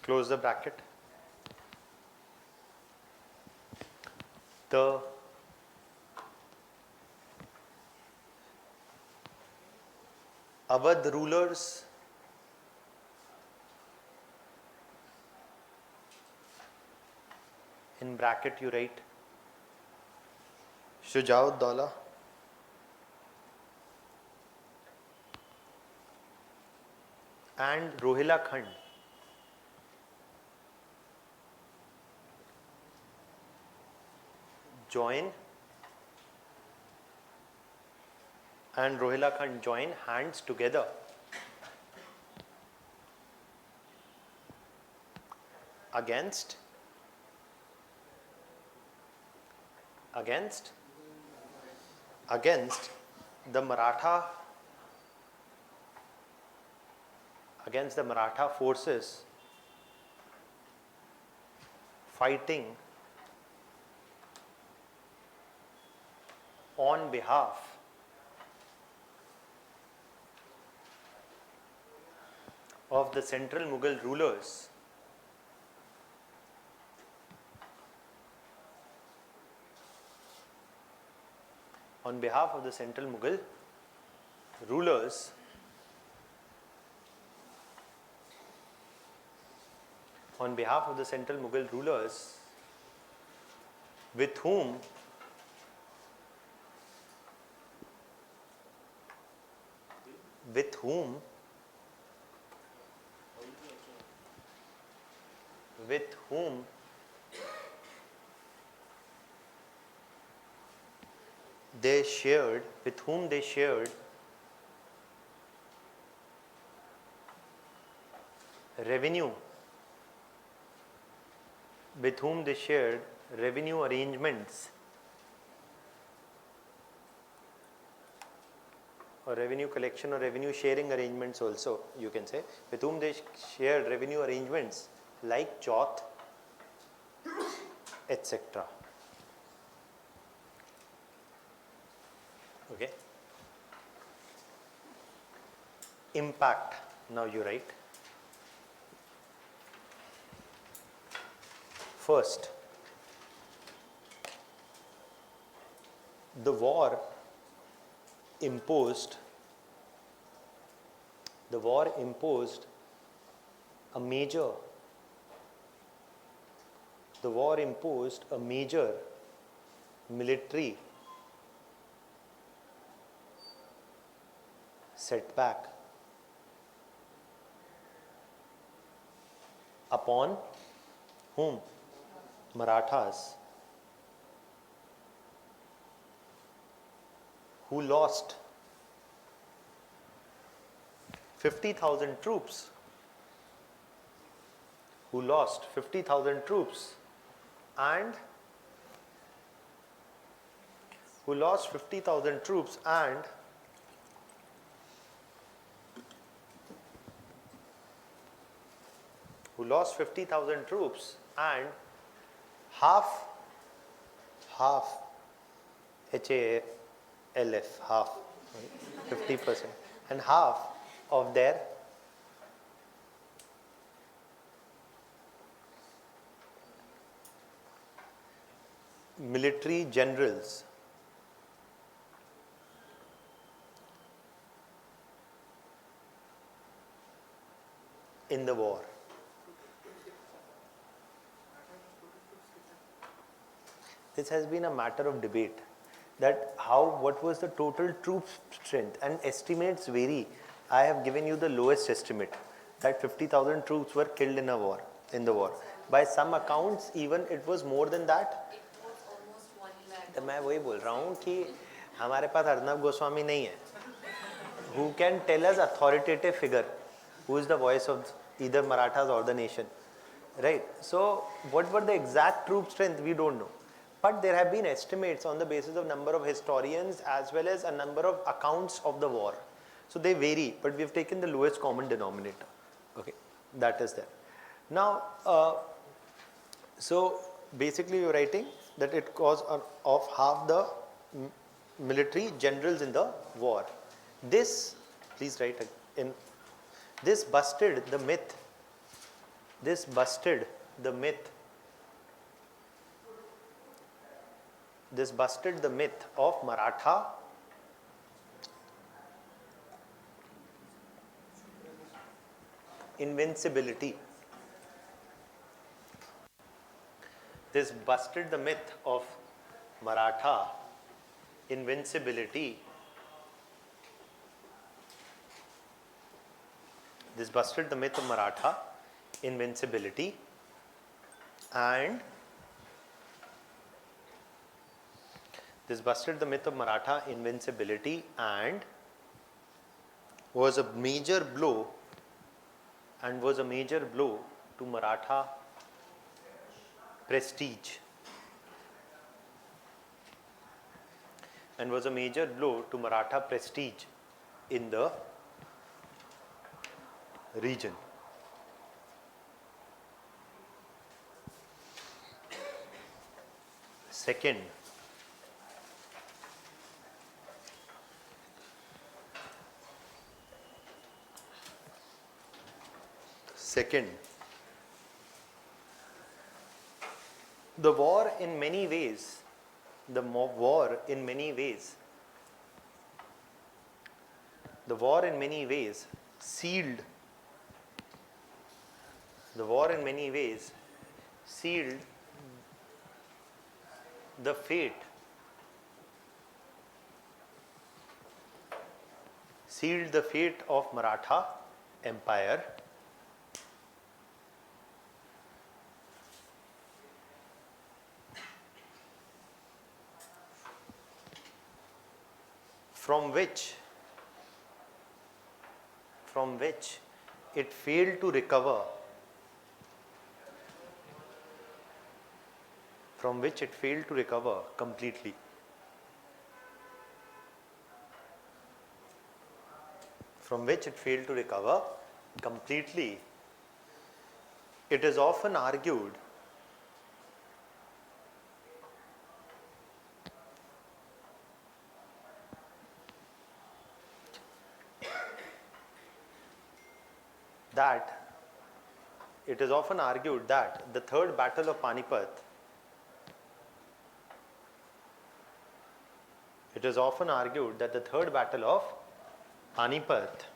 close the bracket. The Awadh rulers in bracket you write Shujauddaulah, and Rohilkhand join hands together against the Maratha forces fighting on behalf of the central Mughal rulers with whom they shared revenue arrangements or revenue collection or revenue sharing arrangements also, you can say, with whom they shared revenue arrangements like Chauth, etc. Okay. Impact. Now you write. First, the war imposed a major military setback upon whom? Marathas, who lost 50,000 troops, and half half 50% and half of their military generals in the war. This has been a matter of debate, that what was the total troop strength, and estimates vary. I have given you the lowest estimate, that 50,000 troops were killed in the war. By some accounts even it was more than that. It was almost 1 lakh. तो मैं वही बोल रहा हूँ कि हमारे पास अर्नब गोस्वामी नहीं है, who can tell us authoritative figure, who is the voice of either Marathas or the nation, right? So what were the exact troop strength, we don't know, but there have been estimates on the basis of number of historians as well as a number of accounts of the war. So they vary, but we have taken the lowest common denominator. Okay, that is there. Now, so basically you're writing that it caused of half the military generals in the war. This, please write in, this busted the myth of Maratha invincibility. This busted the myth of Maratha invincibility. This busted the myth of Maratha invincibility and was a major blow to Maratha prestige in the region. Second, the war in many ways sealed the fate of Maratha Empire from which it failed to recover completely. It is often argued that the third battle of Panipat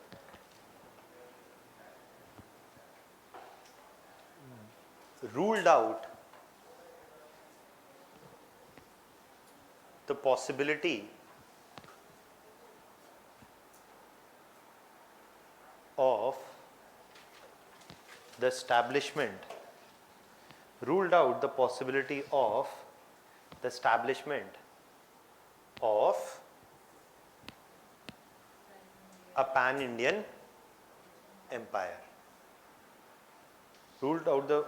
ruled out the possibility of the establishment of a pan-Indian empire. Ruled out the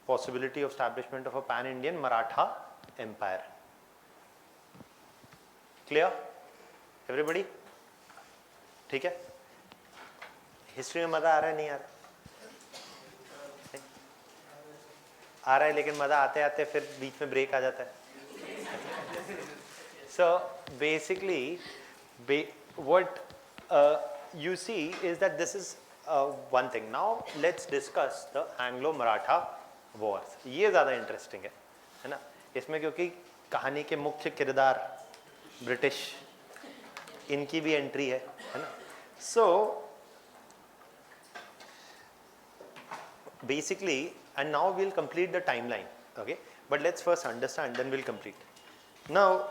possibility of establishment of a pan-Indian Maratha empire. Clear? Everybody? ठीक है? History में मजा आ रहा है नहीं आ रहा? आ रहा है लेकिन मजा आते आते फिर बीच में ब्रेक आ जाता है. So basically what you see is that this is one thing. Now let's discuss the Anglo-Maratha wars. ये ज़्यादा इंटरेस्टिंग है ना? इसमें क्योंकि कहानी के मुख्य किरदार ब्रिटिश इनकी भी एंट्री है ना? So basically, and now we'll complete the timeline, okay? But let's first understand, then we'll complete. Now,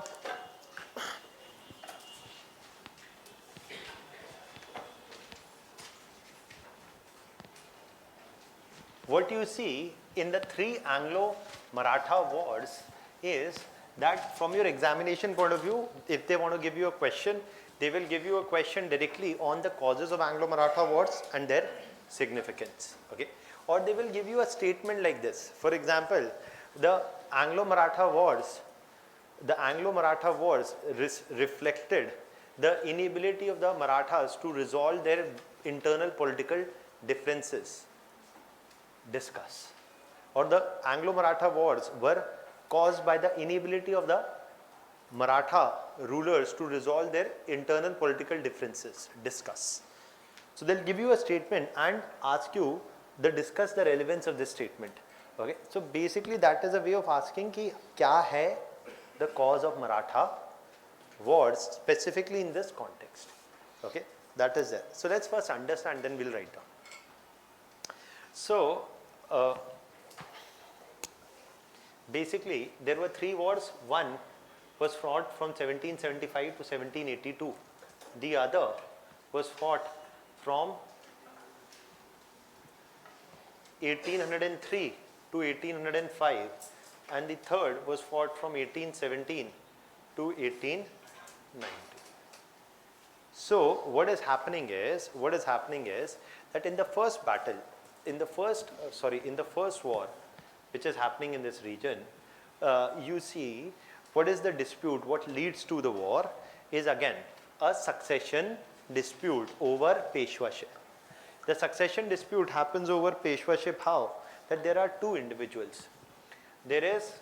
what you see in the three Anglo-Maratha wars is that from your examination point of view, if they want to give you a question, they will give you a question directly on the causes of Anglo-Maratha wars and their significance, okay? Or they will give you a statement like this. For example, the Anglo-Maratha wars reflected the inability of the Marathas to resolve their internal political differences. Discuss. Or the Anglo-Maratha wars were caused by the inability of the Maratha rulers to resolve their internal political differences. Discuss. So they'll give you a statement and ask you discuss the relevance of this statement. Okay. So basically that is a way of asking ki kya hai the cause of Maratha wars specifically in this context. Okay. That is there. So let's first understand, then we'll write down. So basically there were three wars. One was fought from 1775 to 1782. The other was fought from 1803 to 1805, and the third was fought from 1817 to 1890. So what is happening is that in the first battle, in the first war, which is happening in this region, you see what is the dispute. What leads to the war is again a succession dispute over Peshwaship. The succession dispute happens over Peshwaship how? That there are two individuals. There is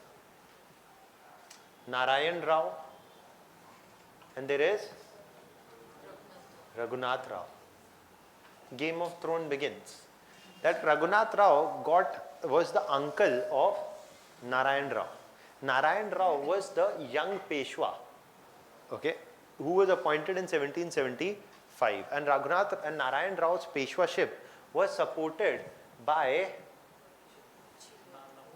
Narayan Rao and there is Raghunath Rao. Game of Thrones begins. That Raghunath Rao was the uncle of Narayan Rao. Narayan Rao was the young Peshwa, okay, who was appointed in 1775, and Raghunath and Narayan Rao's Peshwaship was supported by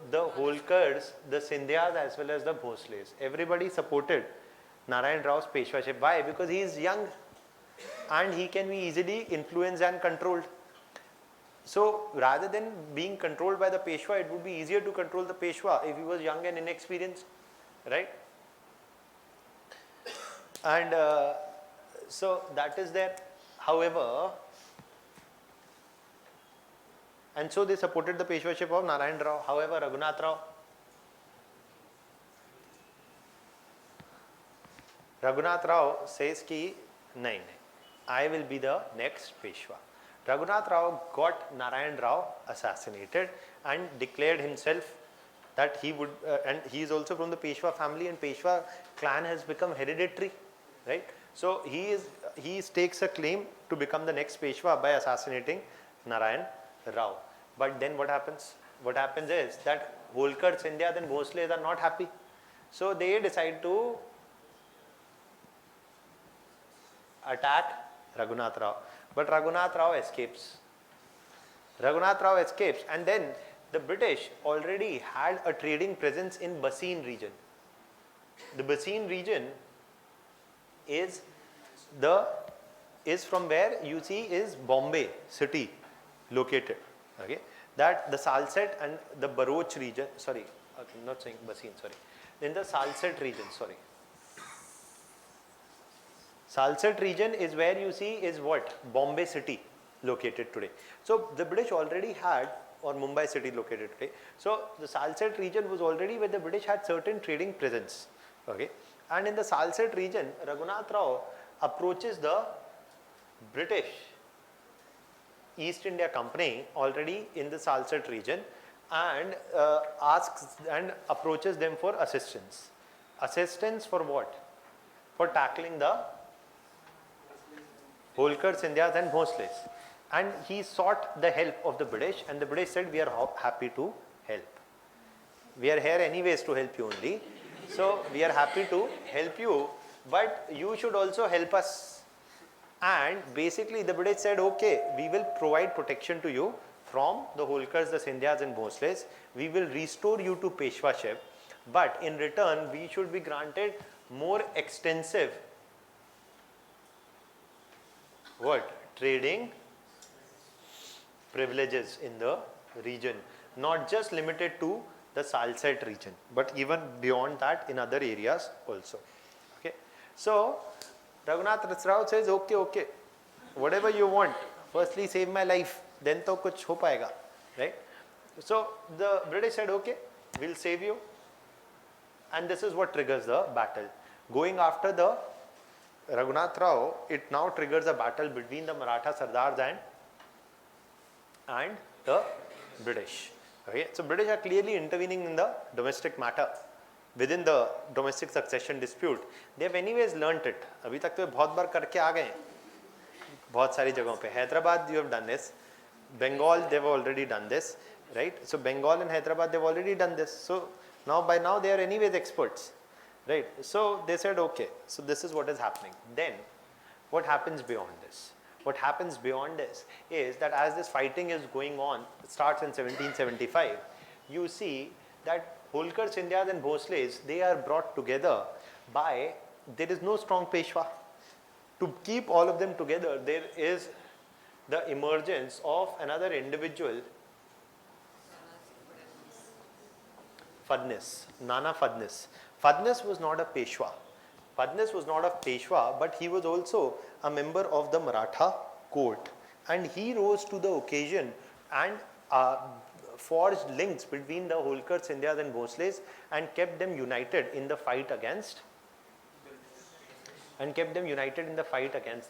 the Holkars, the Scindias as well as the Bhosles. Everybody supported Narayan Rao's Peshwaship. Why? Because he is young and he can be easily influenced and controlled. So rather than being controlled by the Peshwa, it would be easier to control the Peshwa if he was young and inexperienced, right? And so that is there. However, and so they supported the Peshwaship of Narayan Rao. However, Raghunath Rao says ki, nahi, I will be the next Peshwa. Raghunath Rao got Narayan Rao assassinated and declared himself that he would, and he is also from the Peshwa family, and Peshwa clan has become hereditary, right? So he takes a claim to become the next Peshwa by assassinating Narayan Rao. But then what happens? What happens is that Holkar, Scindias and Bhosles are not happy. So they decide to attack Raghunath Rao. But Raghunath Rao escapes. And then the British already had a trading presence in Bassein region. The Bassein region is from where you see is Bombay city located. Okay, that the Salsette and the Baroch region. Sorry, I'm not saying Bassein. Sorry, in the Salsette region. Sorry. Salsette region is where you see is what? Bombay city located today. So the British already had, or Mumbai city located today. So the Salsette region was already where the British had certain trading presence. Okay, and in the Salsette region, Raghunath Rao approaches the British East India Company already in the Salsette region and asks and approaches them for assistance. Assistance for what? For tackling the Holkar, Scindias and Bhosles. And he sought the help of the British, and the British said, we are happy to help. We are here anyways to help you only. So we are happy to help you, but you should also help us. And basically the British said, okay, we will provide protection to you from the Holkars, the Scindias and Bhosles. We will restore you to Peshwaship, but in return we should be granted more extensive trading privileges in the region, not just limited to the Salsette region, but even beyond that in other areas also. Okay, so Raghunath Rao says, okay, whatever you want, firstly save my life, then to kuch ho paega, right? So the British said, okay, we'll save you, and this is what triggers the battle. Going after the Raghunath Rao, it now triggers a battle between the Maratha Sardars and the British. Okay, so British are clearly intervening in the domestic matter. Within the domestic succession dispute, they have anyways learnt it. अभी तक तो बहुत बार करके आ गए बहुत सारी जगहों पे. Hyderabad, you have done this. Bengal, they have already done this, right? So Bengal and Hyderabad, they have already done this. So by now they are anyways experts, right? So they said, okay, so this is what is happening. Then what happens beyond this? What happens beyond this is that as this fighting is going on, it starts in 1775, you see that Holkar, Scindias and Bhosles, they are brought together by, there is no strong Peshwa. To keep all of them together, there is the emergence of another individual Fadnis, Nana Fadnis. Fadnis was not a Peshwa. Fadnis was not a Peshwa, but he was also a member of the Maratha court, and he rose to the occasion and forged links between the Holkar, Scindias and Bhosles and kept them united in the fight against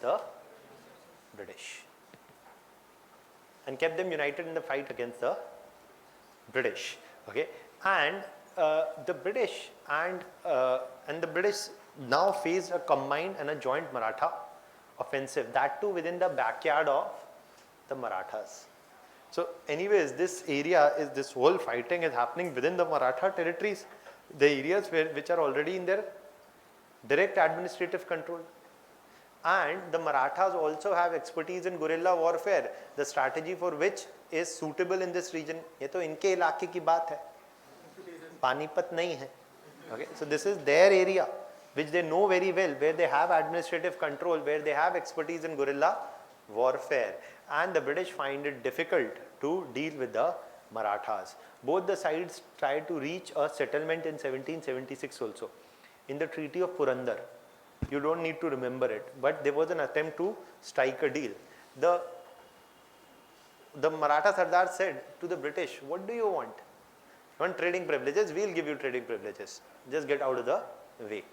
the British. Okay, and the British and the British now faced a combined and a joint Maratha offensive, that too within the backyard of the Marathas. So anyways, this whole fighting is happening within the Maratha territories, the areas which are already in their direct administrative control. And the Marathas also have expertise in guerrilla warfare, the strategy for which is suitable in this region. ये तो इनके इलाके की बात है, पानीपत नहीं है. Okay, so this is their area which they know very well, where they have administrative control, where they have expertise in guerrilla warfare, and the British find it difficult to deal with the Marathas. Both the sides tried to reach a settlement in 1776 also, in the Treaty of Purandar. You don't need to remember it, but there was an attempt to strike a deal. The Maratha Sardar said to the British, what do you want? You want trading privileges? We'll give you trading privileges. Just get out of the way.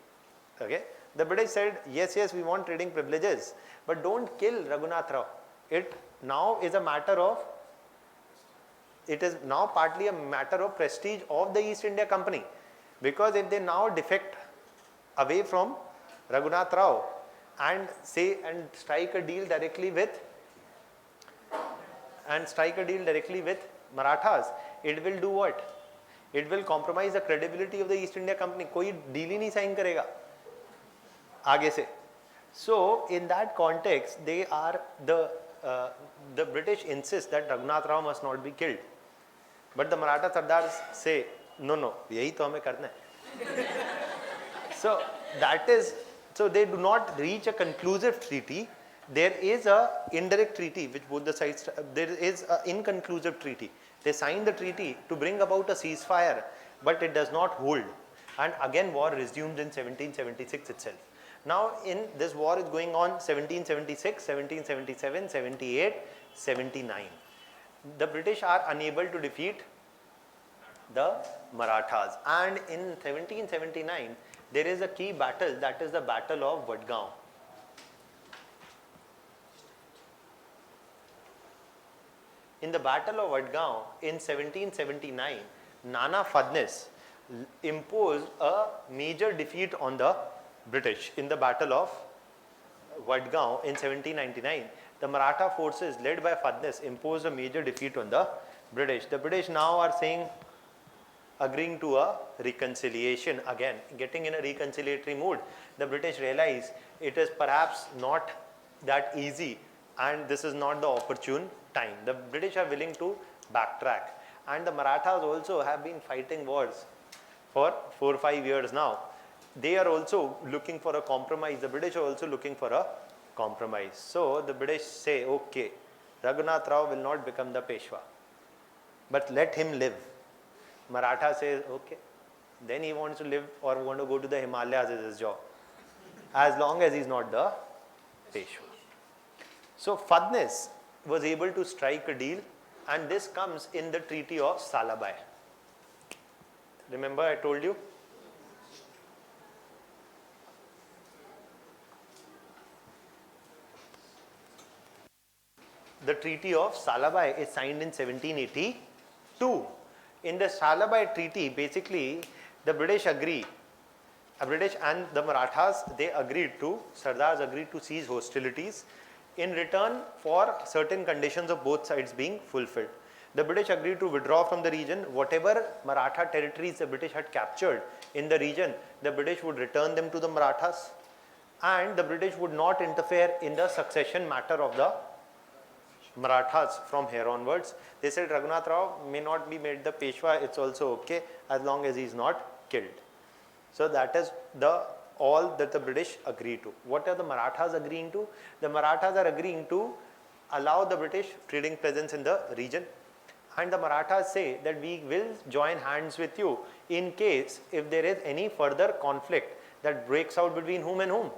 Okay? The British said, yes, we want trading privileges, but don't kill Raghunath Rao. It is now partly a matter of prestige of the East India Company, because if they now defect away from Raghunath Rao and strike a deal directly with Marathas, it will do what? It will compromise the credibility of the East India Company. कोई deal ही नहीं sign करेगा आगे से. So in that context, the British insist that Raghunath Rao must not be killed, but the Maratha Sardars say no, यही तो हमें करना है. So they do not reach a conclusive treaty. There is a indirect treaty which both the sides, there is an inconclusive treaty. They signed the treaty to bring about a ceasefire, but it does not hold. And again war resumed in 1776 itself. Now in this war is going on 1776, 1777, 78, 79. The British are unable to defeat the Marathas, and in 1779 there is a key battle, that is the Battle of Vadgaon. In the Battle of Vadgaon in 1779, Nana Fadnis imposed a major defeat on the British. In the Battle of Vadgaon in 1799, the Maratha forces led by Fadnis imposed a major defeat on the British. The British now are agreeing to a reconciliation again, getting in a reconciliatory mood. The British realize it is perhaps not that easy and this is not the opportune time. The British are willing to backtrack, and the Marathas also have been fighting wars for 4 or 5 years now. They are also looking for a compromise. The British are also looking for a compromise. So the British say, okay, Raghunath Rao will not become the Peshwa, but let him live. Maratha says, okay, then he wants to live or want to go to the Himalayas as his job, as long as he's not the Peshwa. So Fadnis was able to strike a deal, and this comes in the Treaty of Salabai. Remember I told you? The Treaty of Salabai is signed in 1782. In the Salabai Treaty, basically the British and the Marathas, Sardars agreed to cease hostilities in return for certain conditions of both sides being fulfilled. The British agreed to withdraw from the region. Whatever Maratha territories the British had captured in the region, the British would return them to the Marathas, and the British would not interfere in the succession matter of the Marathas from here onwards. They said Raghunath Rao may not be made the Peshwa, it's also okay as long as he is not killed. So that is all that the British agree to. What are the Marathas agreeing to? The Marathas are agreeing to allow the British trading presence in the region, and the Marathas say that we will join hands with you in case if there is any further conflict that breaks out between whom and whom?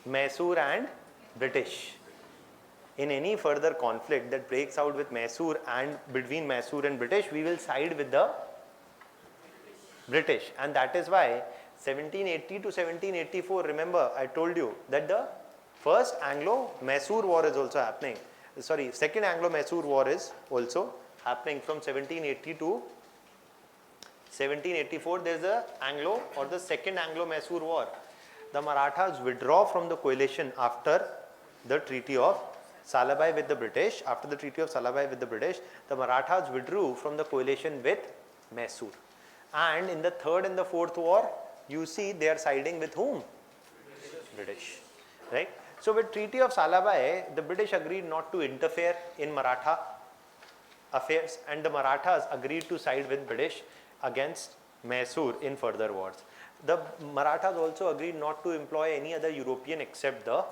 Mysore and British. In any further conflict that breaks out with Mysore and between Mysore and British, we will side with the British, and that is why 1780 to 1784, remember I told you that the first Anglo-Mysore war is also happening. Sorry, second Anglo-Mysore war is also happening from 1780 to 1784. There is a Anglo or the second Anglo-Mysore war. The Marathas withdraw from the coalition after the Treaty of Salabai with the British. After the Treaty of Salabai with the British, the Marathas withdrew from the coalition with Mysore. And in the third and the fourth war, you see they are siding with whom? British, right? So with Treaty of Salabai, the British agreed not to interfere in Maratha affairs, and the Marathas agreed to side with British against Mysore in further wars. The Marathas also agreed not to employ any other European except the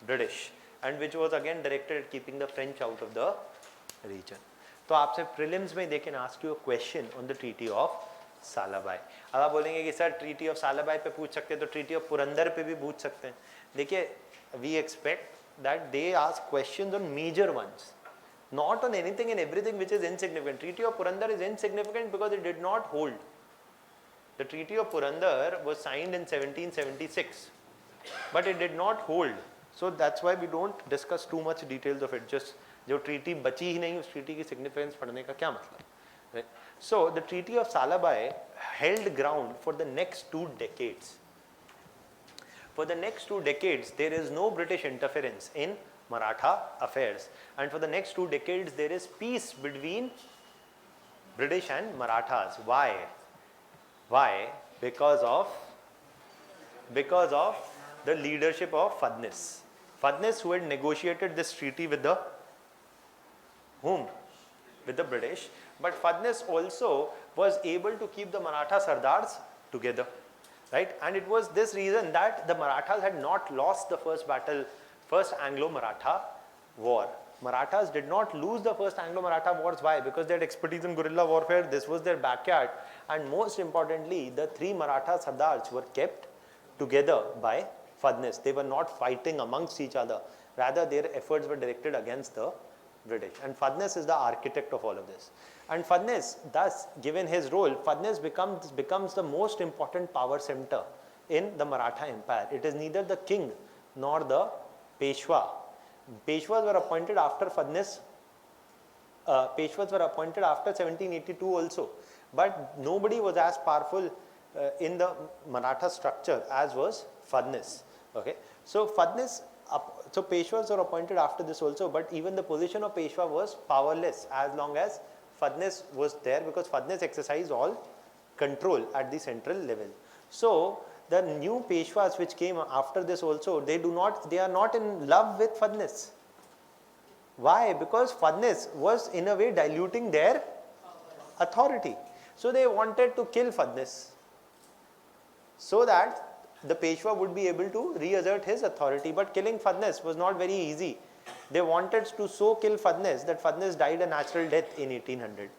British, and which was again directed at keeping the French out of the region. तो आपसे prelims में they can ask you a question on the Treaty of Salabai. अब आप बोलेंगे कि sir Treaty of Salabai पे पूछ सकते हैं तो Treaty of पुरंदर पे भी पूछ सकते हैं. देखिए, we expect that they ask questions on major ones, not on anything and everything which is insignificant. Treaty of Purandar is insignificant because it did not hold. The Treaty of Purandar was signed in 1776, but it did not hold. So that's why we don't discuss too much details of it. Just जो treaty बची ही नहीं, उस treaty की significance पढ़ने का क्या मतलब? Right? So the Treaty of Salabai held ground for the next 2 decades. For the next 2 decades, there is no British interference in Maratha affairs, and for the next 2 decades, there is peace between British and Marathas. Why? Why? Because of the leadership of Fadnis. Fadnis, who had negotiated this treaty with the whom? With the British. But Fadnis also was able to keep the Maratha Sardars together, right? And it was this reason that the Marathas had not lost the first Anglo-Maratha war. Marathas did not lose the first Anglo-Maratha wars. Why? Because they had expertise in guerrilla warfare. This was their backyard. And most importantly, the 3 Maratha Sardars were kept together by Fadnis. They were not fighting amongst each other. Rather, their efforts were directed against the British. And Fadnis is the architect of all of this. And Fadnis, thus, given his role, Fadnis becomes the most important power center in the Maratha Empire. It is neither the king nor the Peshwa. Peshwas were appointed after Fadnis. Peshwas were appointed after 1782 also. But nobody was as powerful in the Maratha structure as was Fadnis. Okay, so Fadnis, so Peshwas were appointed after this also, but even the position of Peshwa was powerless as long as Fadnis was there, because Fadnis exercised all control at the central level. So the new Peshwas which came after this also, they are not in love with Fadnis. Why? Because Fadnis was in a way diluting their authority. So they wanted to kill Fadnis so that the Peshwa would be able to reassert his authority. But killing Fadnis was not very easy. They wanted to so kill Fadnis that Fadnis died a natural death in 1800.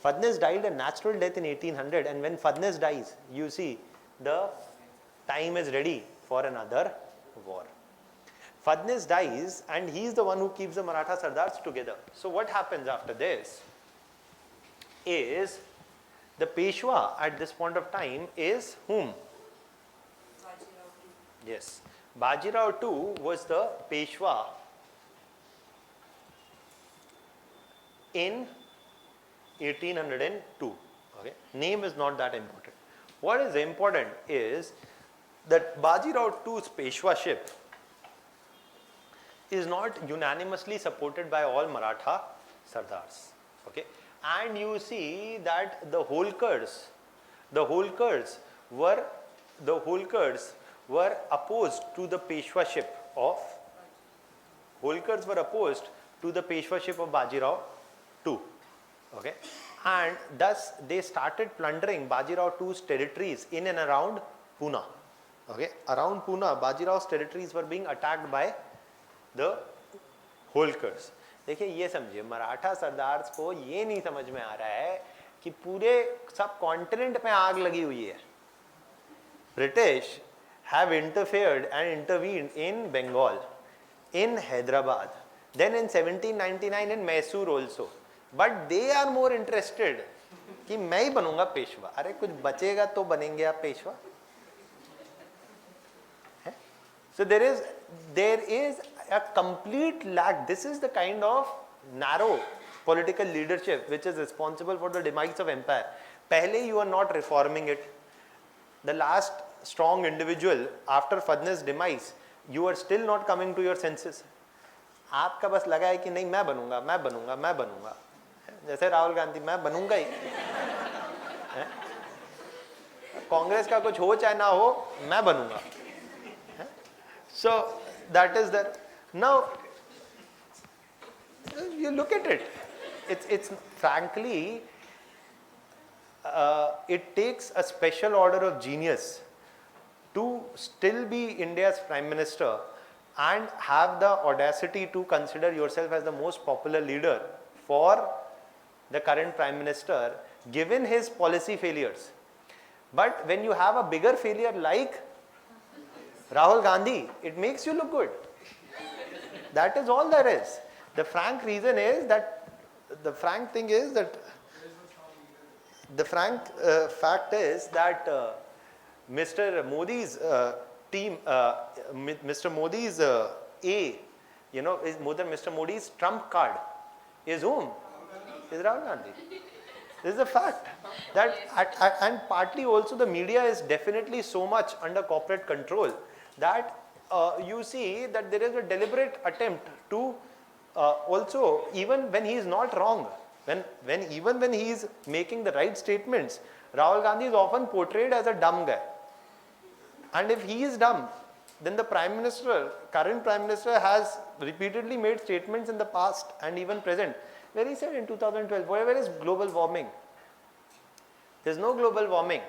Fadnis died a natural death in 1800, and when Fadnis dies, you see, the time is ready for another war. Fadnis dies, and he is the one who keeps the Maratha Sardars together. So what happens after this is the Peshwa at this point of time is whom? Yes, Bajirao II was the Peshwa in 1802. Okay, name is not that important. What is important is that Bajirao II's Peshwaship is not unanimously supported by all Maratha Sardars. Okay, and you see that the Holkars were opposed to the Peshwaship of Bajirao II. Okay, and thus they started plundering Bajirao II's territories in and around Pune. Okay, around Pune, Bajirao's territories were being attacked by the होल्कर्स. देखिए ये समझिए, Maratha sardars को ये नहीं समझ में आ रहा है कि पूरे सब कॉन्टिनेंट में आग लगी हुई है. British have interfered and intervened in Bengal, in Hyderabad, then in 1799 in Mysore also. But they are more interested कि मैं ही बनूंगा पेशवा. अरे कुछ बचेगा तो बनेंगे आप Peshwa. So there is a complete lack. This is the kind of narrow political leadership which is responsible for the demise of empire. पहले you are not reforming it. The last strong individual after Fadne's demise, you are still not coming to your senses. आपका बस लगा है कि नहीं मैं बनूंगा, मैं बनूंगा, मैं बनूंगा. जैसे राहुल गांधी, मैं बनूंगा ही. कांग्रेस का कुछ हो चाहे ना हो, मैं बनूंगा. So that is there. Now you look at it. It's frankly, it takes a special order of genius to still be India's prime minister and have the audacity to consider yourself as the most popular leader for the current prime minister, given his policy failures. But when you have a bigger failure like Rahul Gandhi, it makes you look good. That is all there is. The frank reason is that, the frank thing is that, the frank fact is that Mr. Modi's team, Mr. Modi's is Mr. Modi's trump card is whom? Is Rahul Gandhi. This is a fact. That and partly also the media is definitely so much under corporate control that you see that there is a deliberate attempt to also, even when he is not wrong, even when he is making the right statements, Rahul Gandhi is often portrayed as a dumb guy. And if he is dumb, then the current prime minister has repeatedly made statements in the past and even present, where he said in 2012, whatever is global warming, there is no global warming.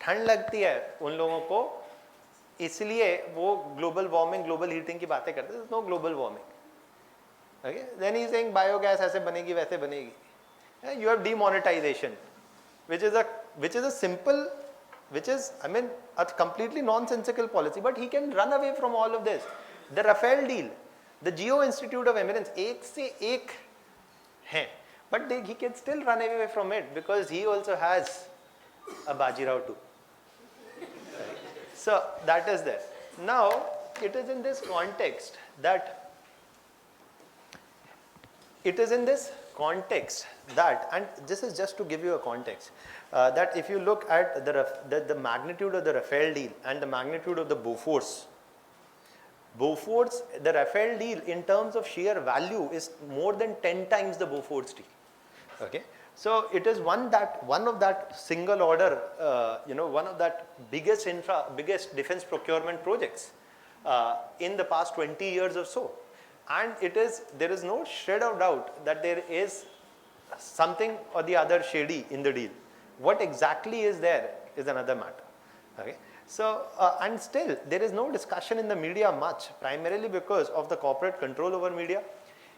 ठंड लगती है उन लोगों को, इसलिए वो global warming, global heating की बातें करते हैं. There is no global warming. Okay? Then he is saying biogas ऐसे बनेगी वैसे बनेगी. You have demonetization, which is a simple, a completely nonsensical policy, but he can run away from all of this. The Rafale deal, the Geo Institute of Eminence, एक से एक हैं, but he can still run away from it because he also has a Bajirao too. So that is there. Now it is in this context that and this is just to give you a context, that if you look at the magnitude of the Rafale deal and the magnitude of the Bofors, the Rafale deal in terms of sheer value is more than 10 times the Bofors deal. Okay, so it is one of that single order, one of that biggest defense procurement projects in the past 20 years or so. And there is no shred of doubt that there is something or the other shady in the deal. What exactly is there is another matter. Okay, so and still there is no discussion in the media much, primarily because of the corporate control over media.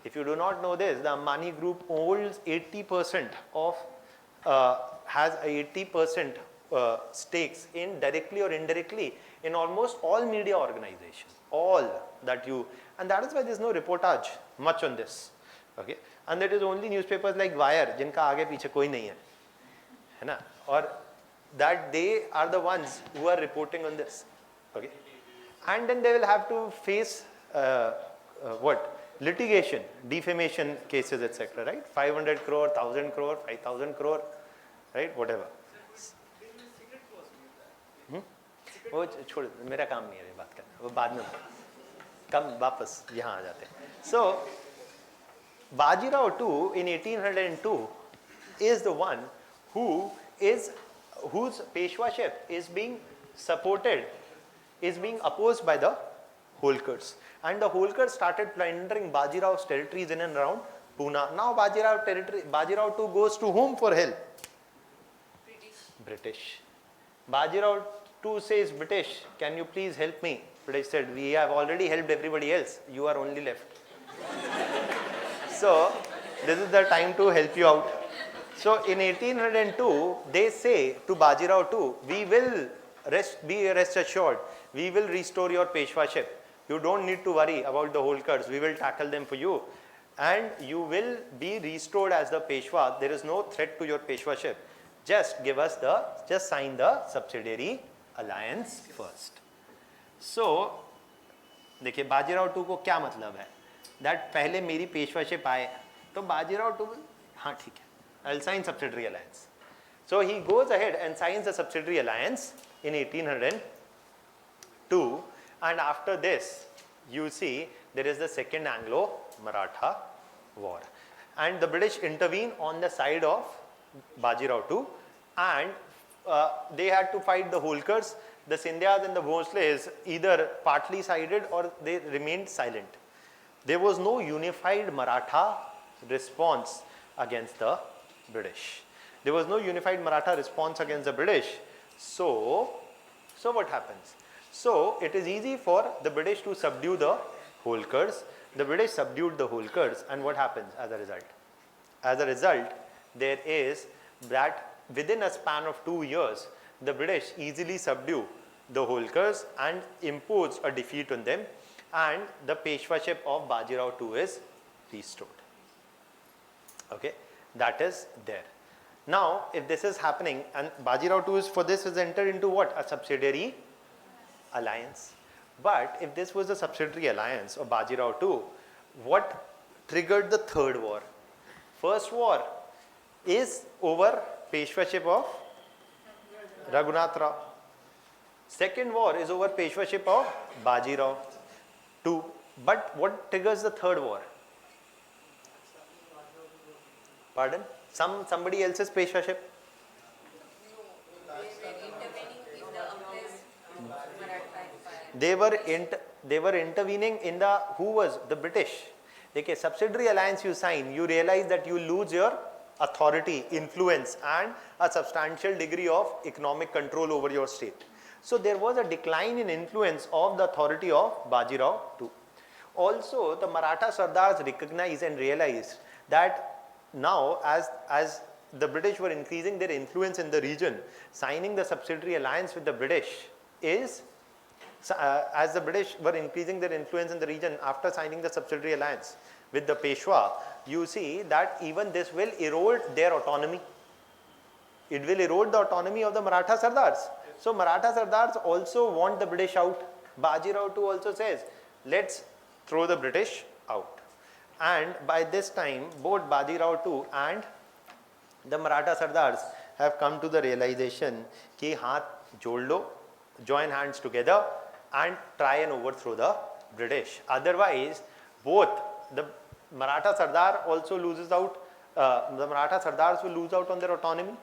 If you do not know this, the Ambani Group holds 80% of has 80% stakes in directly or indirectly in almost all media organizations, and that is why there is no reportage much on this. Okay, and it is only newspapers like Wire जिनका आगे पीछे कोई नहीं है ना, or that they are the ones who are reporting on this. Okay, and then they will have to face litigation, defamation cases, etc. Right, 500 crore, 1000 crore, 5000 crore, right, whatever. वो छोड़, मेरा काम नहीं है ये बात करना, वो बाद में कम वापस यहाँ आ जाते हैं. So Bajirao too in 1802 is the one whose Peshwaship is being opposed by the Holkars, and the Holkars started plundering Bajirao's territories in and around Pune. Now Bajirao too goes to whom for help? British. Bajirao 2 says, British, can you please help me? British said, we have already helped everybody else. You are only left. So, this is the time to help you out. So, in 1802, they say to Bajirao II, we will be rest assured, we will restore your Peshwaship. You don't need to worry about the Holkars. We will tackle them for you. And you will be restored as the Peshwa. There is no threat to your Peshwaship. Just sign the subsidiary alliance first. So, देखिए Bajirao to को क्या मतलब है? That पहले मेरी पेशवाशिप आए, तो Bajirao to हाँ ठीक है, I'll sign subsidiary alliance. So he goes ahead and signs the subsidiary alliance in 1802, and after this, you see there is the Second Anglo-Maratha War, and the British intervene on the side of Bajirao II, and they had to fight the Holkars. The Scindias and the Bhosles either partly sided or they remained silent. There was no unified Maratha response against the British. There was no unified Maratha response against the British. So what happens? So it is easy for the British to subdue the Holkars. The British subdued the Holkars, and what happens as a result? As a result, there is that within a span of 2 years, the British easily subdue the Holkars and impose a defeat on them, and the Peshwaship of Bajirao II is restored. Okay, that is there. Now, if this is happening, and Bajirao II is for this is entered into what? A subsidiary alliance. But if this was a subsidiary alliance of Bajirao II, what triggered the third war? First war is over Peshwaship of Raghunath Rao. Second war is over Peshwaship of Bajirao II. But what triggers the third war? Pardon? Somebody else's Peshwaship? They were intervening in the, who was the British. Okay, subsidiary alliance you sign, you realize that you lose your authority, influence, and a substantial degree of economic control over your state. So there was a decline in influence of the authority of Bajirao II. Also, the Maratha Sardars recognized and realized that now as the British were increasing their influence in the region, signing the subsidiary alliance with the British is, as the British were increasing their influence in the region after signing the subsidiary alliance with the Peshwa, you see that even this will erode their autonomy. It will erode the autonomy of the Maratha Sardars. So Maratha Sardars also want the British out. Bajirao II also says, let's throw the British out. And by this time, both Bajirao II and the Maratha Sardars have come to the realization कि हाथ जोड़ लो, join hands together and try and overthrow the British. Otherwise, both the Maratha Sardar also loses out, the Maratha Sardars will lose out on their autonomy,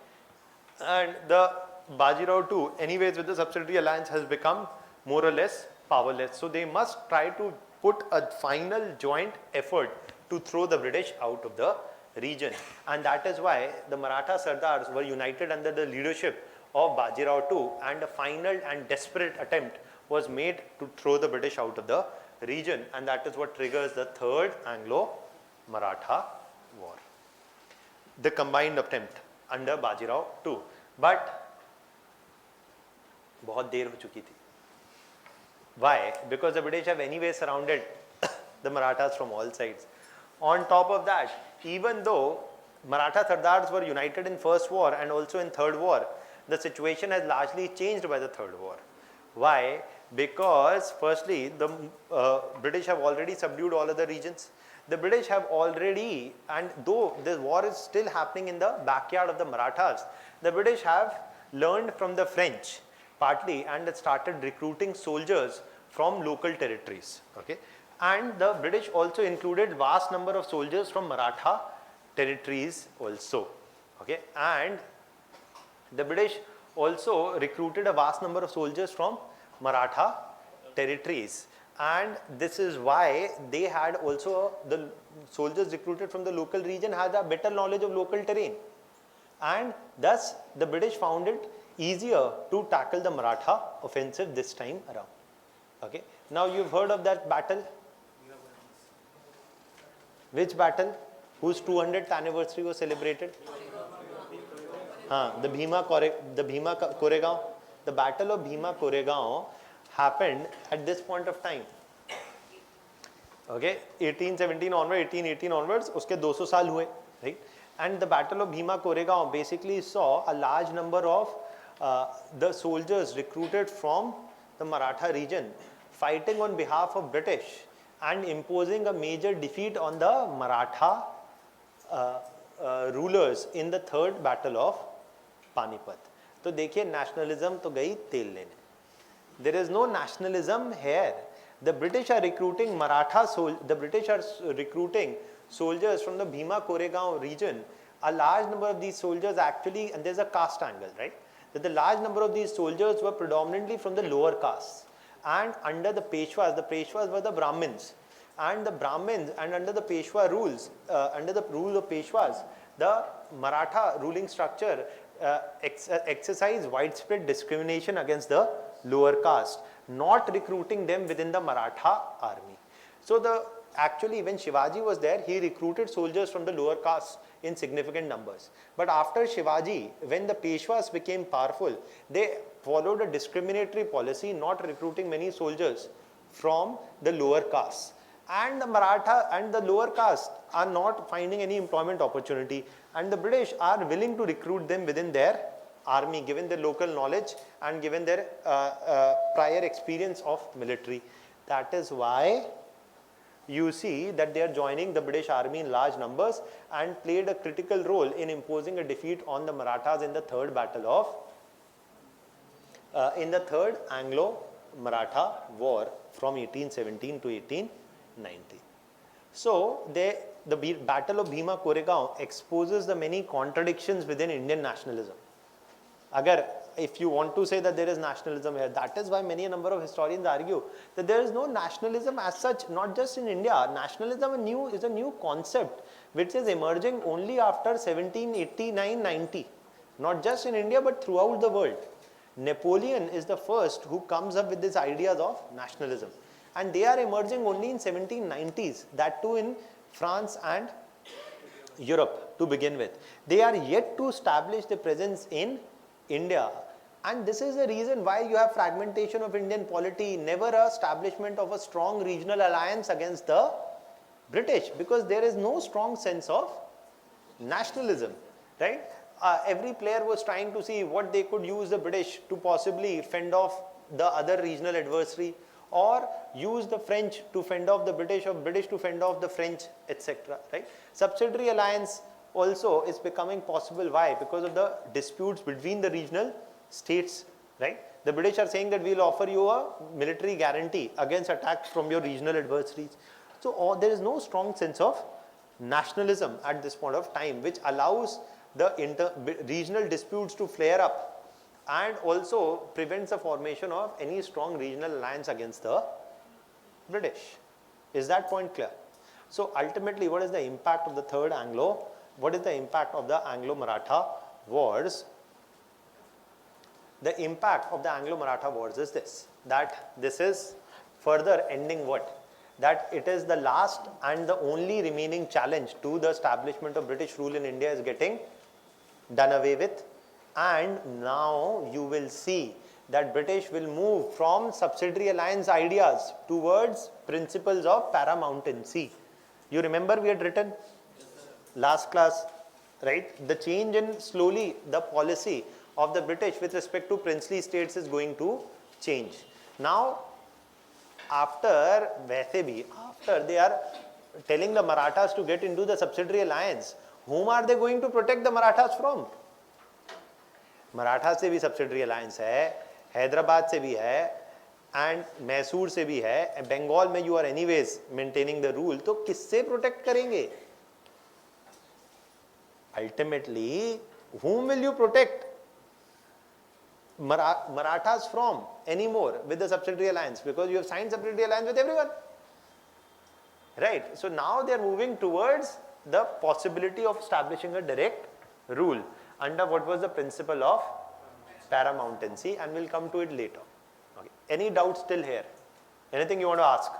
and the Bajirao II, anyways, with the subsidiary alliance has become more or less powerless. So they must try to put a final joint effort to throw the British out of the region. And that is why the Maratha Sardars were united under the leadership of Bajirao II, and a final and desperate attempt was made to throw the British out of the region, and that is what triggers the third Anglo-Maratha war, the combined attempt under Bajirao II. But बहुत देर हो चुकी थी. Why? Because the British have anyway surrounded the Marathas from all sides. On top of that, even though Maratha Sardars were united in first war and also in third war, the situation has largely changed by the third war. Why? Because firstly, the British have already subdued all other regions. The British have already, and though the war is still happening in the backyard of the Marathas, the British have learned from the French partly and started recruiting soldiers from local territories. Okay? And the British also included vast number of soldiers from Maratha territories also. Okay? And the British also recruited a vast number of soldiers from Maratha territories, and this is why they had also, the soldiers recruited from the local region had a better knowledge of local terrain, and thus the British found it easier to tackle the Maratha offensive this time around. Okay, now you've heard of that battle. Which battle? Whose 200th anniversary was celebrated? The Bhima Koregaon. The battle of Bhima Koregaon happened at this point of time. Okay, 1817 onward, 1818 onwards, uske 200 साल हुए, right? And the battle of Bhima Koregaon basically saw a large number of the soldiers recruited from the Maratha region fighting on behalf of British and imposing a major defeat on the Maratha rulers in the third battle of Panipat. तो देखिए nationalism तो गई तेल लेने. There is no nationalism here. The British are recruiting soldiers from the Bhima Koregaon region. A large number of these soldiers actually, and there's a caste angle, right? That the large number of these soldiers were predominantly from the lower castes. And under the Peshwas were the Brahmins. And the Brahmins, and under the Peshwa rules, under the rule of Peshwas, the Maratha ruling structure exercised widespread discrimination against the lower caste, not recruiting them within the Maratha army. So actually when Shivaji was there, he recruited soldiers from the lower caste in significant numbers. But after Shivaji, when the Peshwas became powerful, they followed a discriminatory policy, not recruiting many soldiers from the lower caste. And the Maratha and the lower caste are not finding any employment opportunity, and the British are willing to recruit them within their army, given their local knowledge and given their prior experience of military. That is why you see that they are joining the British army in large numbers and played a critical role in imposing a defeat on the Marathas in the third battle of in the third Anglo-Maratha war from 1817 to 1890. So the battle of Bhima Koregaon exposes the many contradictions within Indian nationalism. If you want to say that there is nationalism here, that is why many a number of historians argue that there is no nationalism as such, not just in India. Nationalism is a new concept which is emerging only after 1789-90, not just in India but throughout the world. Napoleon is the first who comes up with these ideas of nationalism, and they are emerging only in 1790s, that too in France and Europe to begin with. They are yet to establish their presence in India, and this is the reason why you have fragmentation of Indian polity, never a establishment of a strong regional alliance against the British, because there is no strong sense of nationalism, right? Every player was trying to see what they could use the British to possibly fend off the other regional adversary, or use the French to fend off the British, or British to fend off the French, etc. Right? Subsidiary alliance also is becoming possible. Why? Because of the disputes between the regional states. Right? The British are saying that we will offer you a military guarantee against attacks from your regional adversaries. So there is no strong sense of nationalism at this point of time, which allows the regional disputes to flare up, and also prevents the formation of any strong regional alliance against the British. Is that point clear? So ultimately, what is the impact of the third what is the impact of the Anglo-Maratha wars? The impact of the Anglo-Maratha wars is this, that this is further ending what? That it is the last and the only remaining challenge to the establishment of British rule in India is getting done away with. And now you will see that British will move from subsidiary alliance ideas towards principles of paramountcy. You remember we had written last class, right? The change in slowly the policy of the British with respect to princely states is going to change. Now, after they are telling the Marathas to get into the subsidiary alliance, whom are they going to protect the Marathas from? Maratha से भी subsidiary alliance है, हैदराबाद से भी है, and Mysore से भी है, बंगाल में you are anyways maintaining the rule, तो किससे प्रोटेक्ट करेंगे? Ultimately whom will you protect Marathas from anymore with the subsidiary alliance, because you have signed subsidiary alliance with everyone, right? So now they are moving towards the possibility of establishing a direct rule under what was the principle of paramountcy, and we'll come to it later. Okay. Any doubts still here? Anything you want to ask?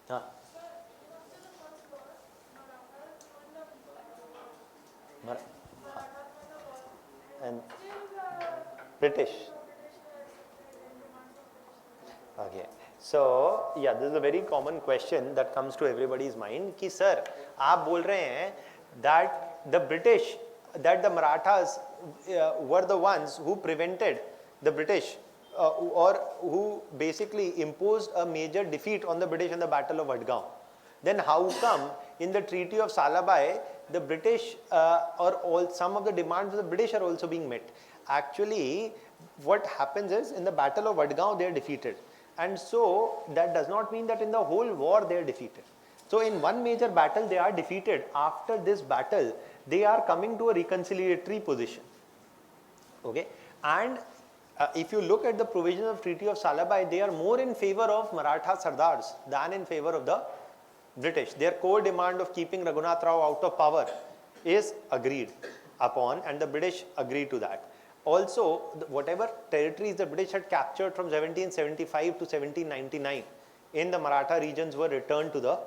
Huh? And British. Okay. So yeah, this is a very common question that comes to everybody's mind कि sir आप बोल रहे हैं that the British, that the Marathas were the ones who prevented the British or who basically imposed a major defeat on the British in the Battle of Vadgaon. Then how come in the Treaty of Salabai the British or all some of the demands of the British are also being met? Actually, what happens is in the Battle of Vadgaon they are defeated, and so that does not mean that in the whole war they are defeated. So in one major battle they are defeated. After this battle they are coming to a reconciliatory position. Okay, and if you look at the provisions of Treaty of Salabai, they are more in favor of Maratha Sardars than in favor of the British. Their core demand of keeping Raghunath Rao out of power is agreed upon, and the British agreed to that. Also, whatever territories the British had captured from 1775 to 1799 in the Maratha regions were returned to the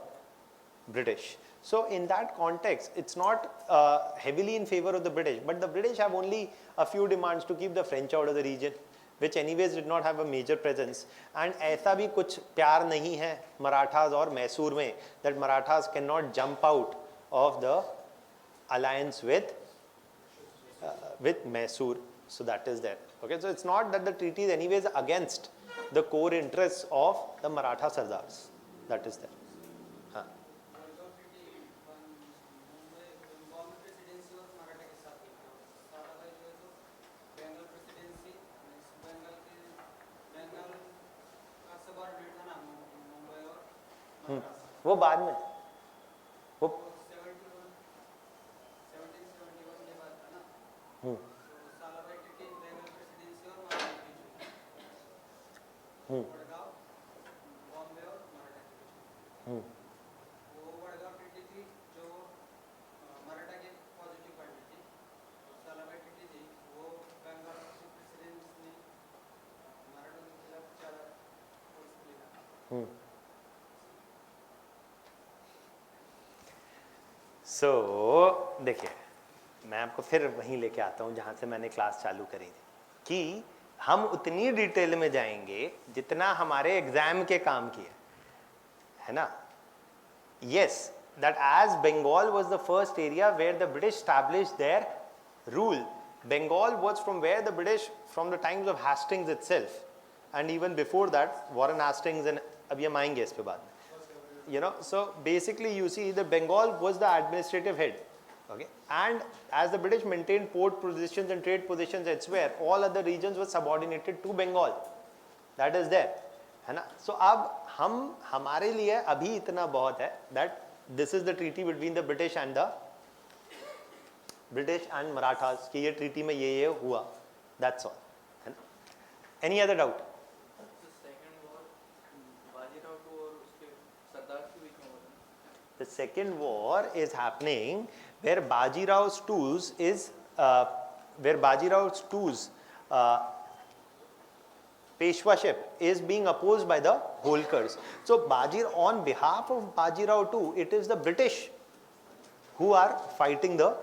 British. So in that context, it's not heavily in favor of the British, but the British have only a few demands to keep the French out of the region, which anyways did not have a major presence. And ऐसा भी कुछ प्यार नहीं है Marathas और मैसूर में that Marathas cannot jump out of the alliance with Mysore. So that is there. Okay, so it's not that the treaty is anyways against the core interests of the Maratha Sardars. That is there. वो बाद में वो 1771 के बाद था ना, सालाबाई treaty Bengal presidency और मराठा वडगांव, बॉम्बे और मराठा वो वडगांव ट्रीटी थी जो मराठा के पॉजिटिव पार्टी थी, सालाबाई ट्रीटी थी वो बंगाल प्रेसिडेंस ने मराठों के खिलाफ ज़्यादा फोर्सफुली था. सो देखिए, मैं आपको फिर वहीं लेके आता हूँ जहाँ से मैंने क्लास चालू करी थी कि हम उतनी डिटेल में जाएंगे जितना हमारे एग्जाम के काम किए, है ना. Yes, that as Bengal was the first area where the British established their rule. Bengal was from where the British from the times of Hastings itself and even before that Warren Hastings, and अभी हम आएंगे इस पे बाद में. You know, so basically you see the Bengal was the administrative head, okay, and as the British maintained port positions and trade positions elsewhere, all other regions were subordinated to Bengal. That is there, है ना. So अब हम हमारे लिए अभी इतना बहुत है that this is the treaty between the British and Marathas कि ये treaty में ये हुआ. That's all, है ना. Any other doubt? The second war is happening where Bajirau's tools Peshwaship is being opposed by the Holkars. So on behalf of Bajirao too, it is the British who are fighting the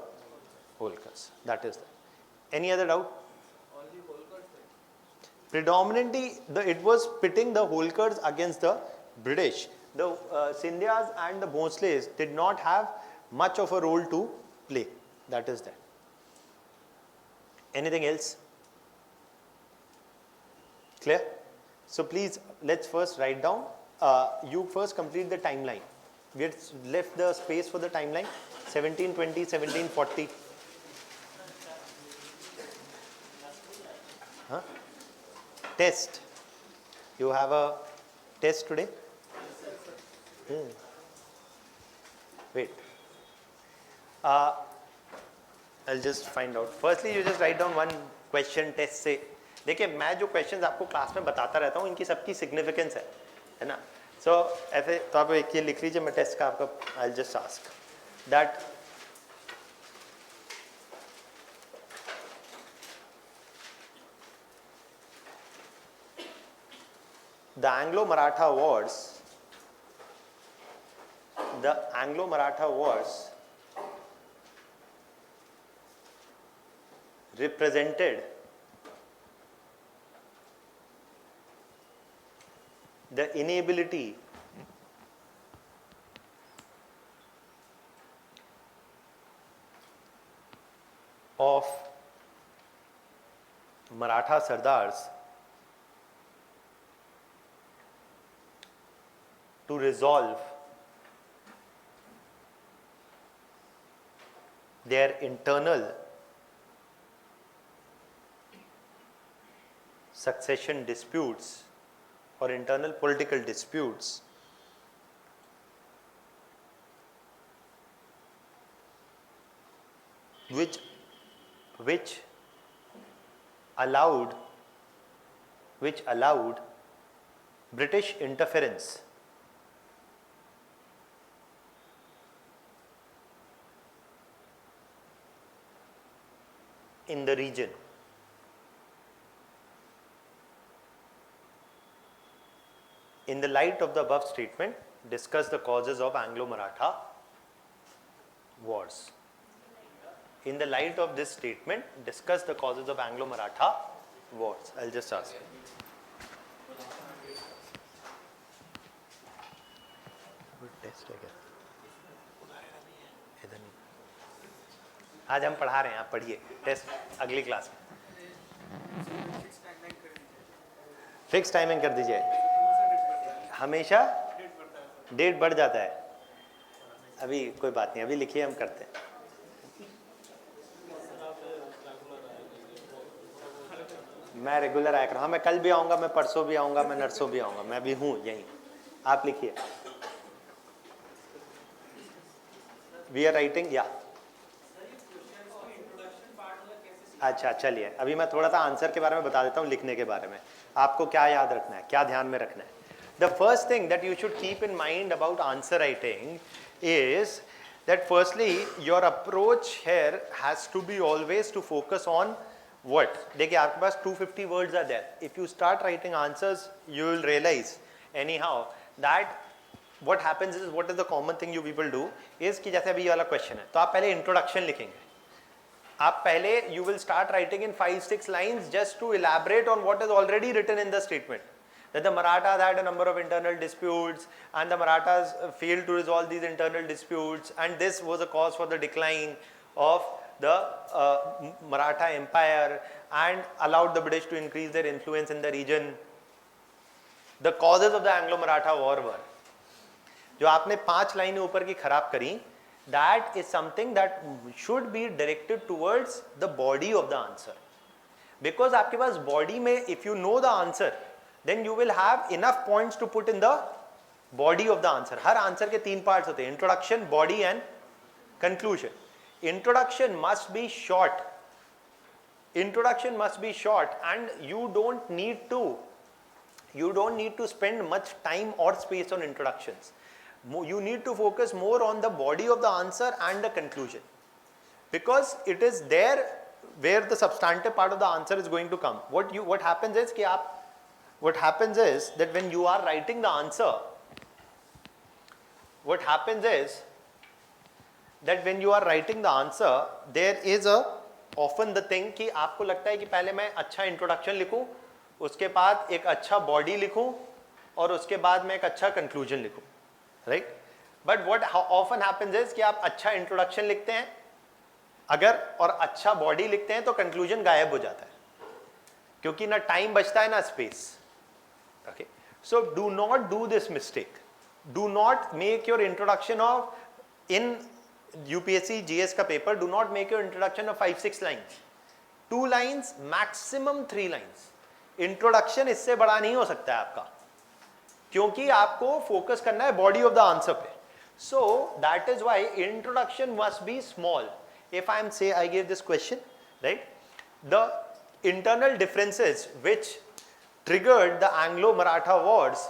Holkars. That is that. Any other doubt? Only Holkars. Predominantly, it was pitting the Holkars against the British. The Scindias and the Bhonsles did not have much of a role to play. That is that. Anything else? Clear? So please, let's first write down. You first complete the timeline. We had left the space for the timeline. 1720, 1740. Huh? Test. You have a test today? Wait. I'll just find out. Firstly, you just write down one question test से. देखिए, मैं जो questions आपको class में बताता रहता हूँ, इनकी सबकी significance है ना. So ऐसे तो आप एक ये लिख लीजिए, मैं टेस्ट का आपका I'll just ask that the Anglo-Maratha Wars, represented the inability of Maratha Sardars to resolve their internal succession disputes or internal political disputes which allowed British interference in the region. In the light of the above statement, discuss the causes of Anglo-Maratha wars. In the light of this statement, discuss the causes of Anglo-Maratha wars. I'll just ask. Test है क्या? इधर नहीं. आज हम पढ़ा रहे हैं, आप पढ़िए. टेस्ट अगली क्लास में. फिक्स टाइमिंग कर दीजिए. हमेशा डेट बढ़ जाता है. अभी कोई बात नहीं, अभी लिखिए, हम करते हैं. मैं रेगुलर आया करूँ. हाँ, मैं कल भी आऊँगा, मैं परसों भी आऊँगा, मैं नरसों भी आऊँगा, मैं भी हूँ यहीं. आप लिखिए. वी आर राइटिंग या. अच्छा, चलिए अभी मैं थोड़ा सा आंसर के बारे में बता देता हूँ, लिखने के बारे में. आपको क्या याद रखना है, क्या ध्यान में रखना है. The first thing that you should keep in mind about answer writing is that firstly your approach here has to be always to focus on what. देखिए आपके पास 250 words are there. If you start writing answers, you will realize anyhow that what happens is, what is the common thing you people do is कि जैसे अभी ये वाला question है, तो आप पहले introduction लिखेंगे. आप पहले you will start writing in 5-6 lines just to elaborate on what is already written in the statement. That the Marathas had a number of internal disputes and the Marathas failed to resolve these internal disputes, and this was a cause for the decline of the Maratha Empire and allowed the British to increase their influence in the region. The causes of the Anglo-Maratha War were. जो आपने 5 लाइनें ऊपर की खराब करी, that is something that should be directed towards the body of the answer. Because आपके पास body में, if you know the answer, then you will have enough points to put in the body of the answer. Her answer के 3 parts होते हैं, introduction, body and conclusion. Introduction must be short. Introduction must be short, and you don't need to spend much time or space on introductions. You need to focus more on the body of the answer and the conclusion, because it is there where the substantive part of the answer is going to come. What happens is that when you are writing the answer, there is often the thing कि आपको लगता है कि पहले मैं अच्छा introduction लिखूं, उसके बाद एक अच्छा बॉडी लिखूं, और उसके बाद मैं एक अच्छा कंक्लूजन लिखूं, right. But what often happens is कि आप अच्छा इंट्रोडक्शन लिखते हैं अगर, और अच्छा बॉडी लिखते हैं, तो कंक्लूजन गायब हो जाता है, क्योंकि ना टाइम बचता है ना space. Okay, so do not do this mistake. Do not make your introduction of, in UPSC GS का paper, do not make your introduction of 5-6 lines. 2 lines, maximum 3 lines. Introduction इससे बड़ा नहीं हो सकता है आपका, क्योंकि आपको फोकस करना है बॉडी ऑफ द आंसर पे. So that is why introduction must be small. If I am say I gave this question, right, the internal differences which triggered the Anglo-Maratha wars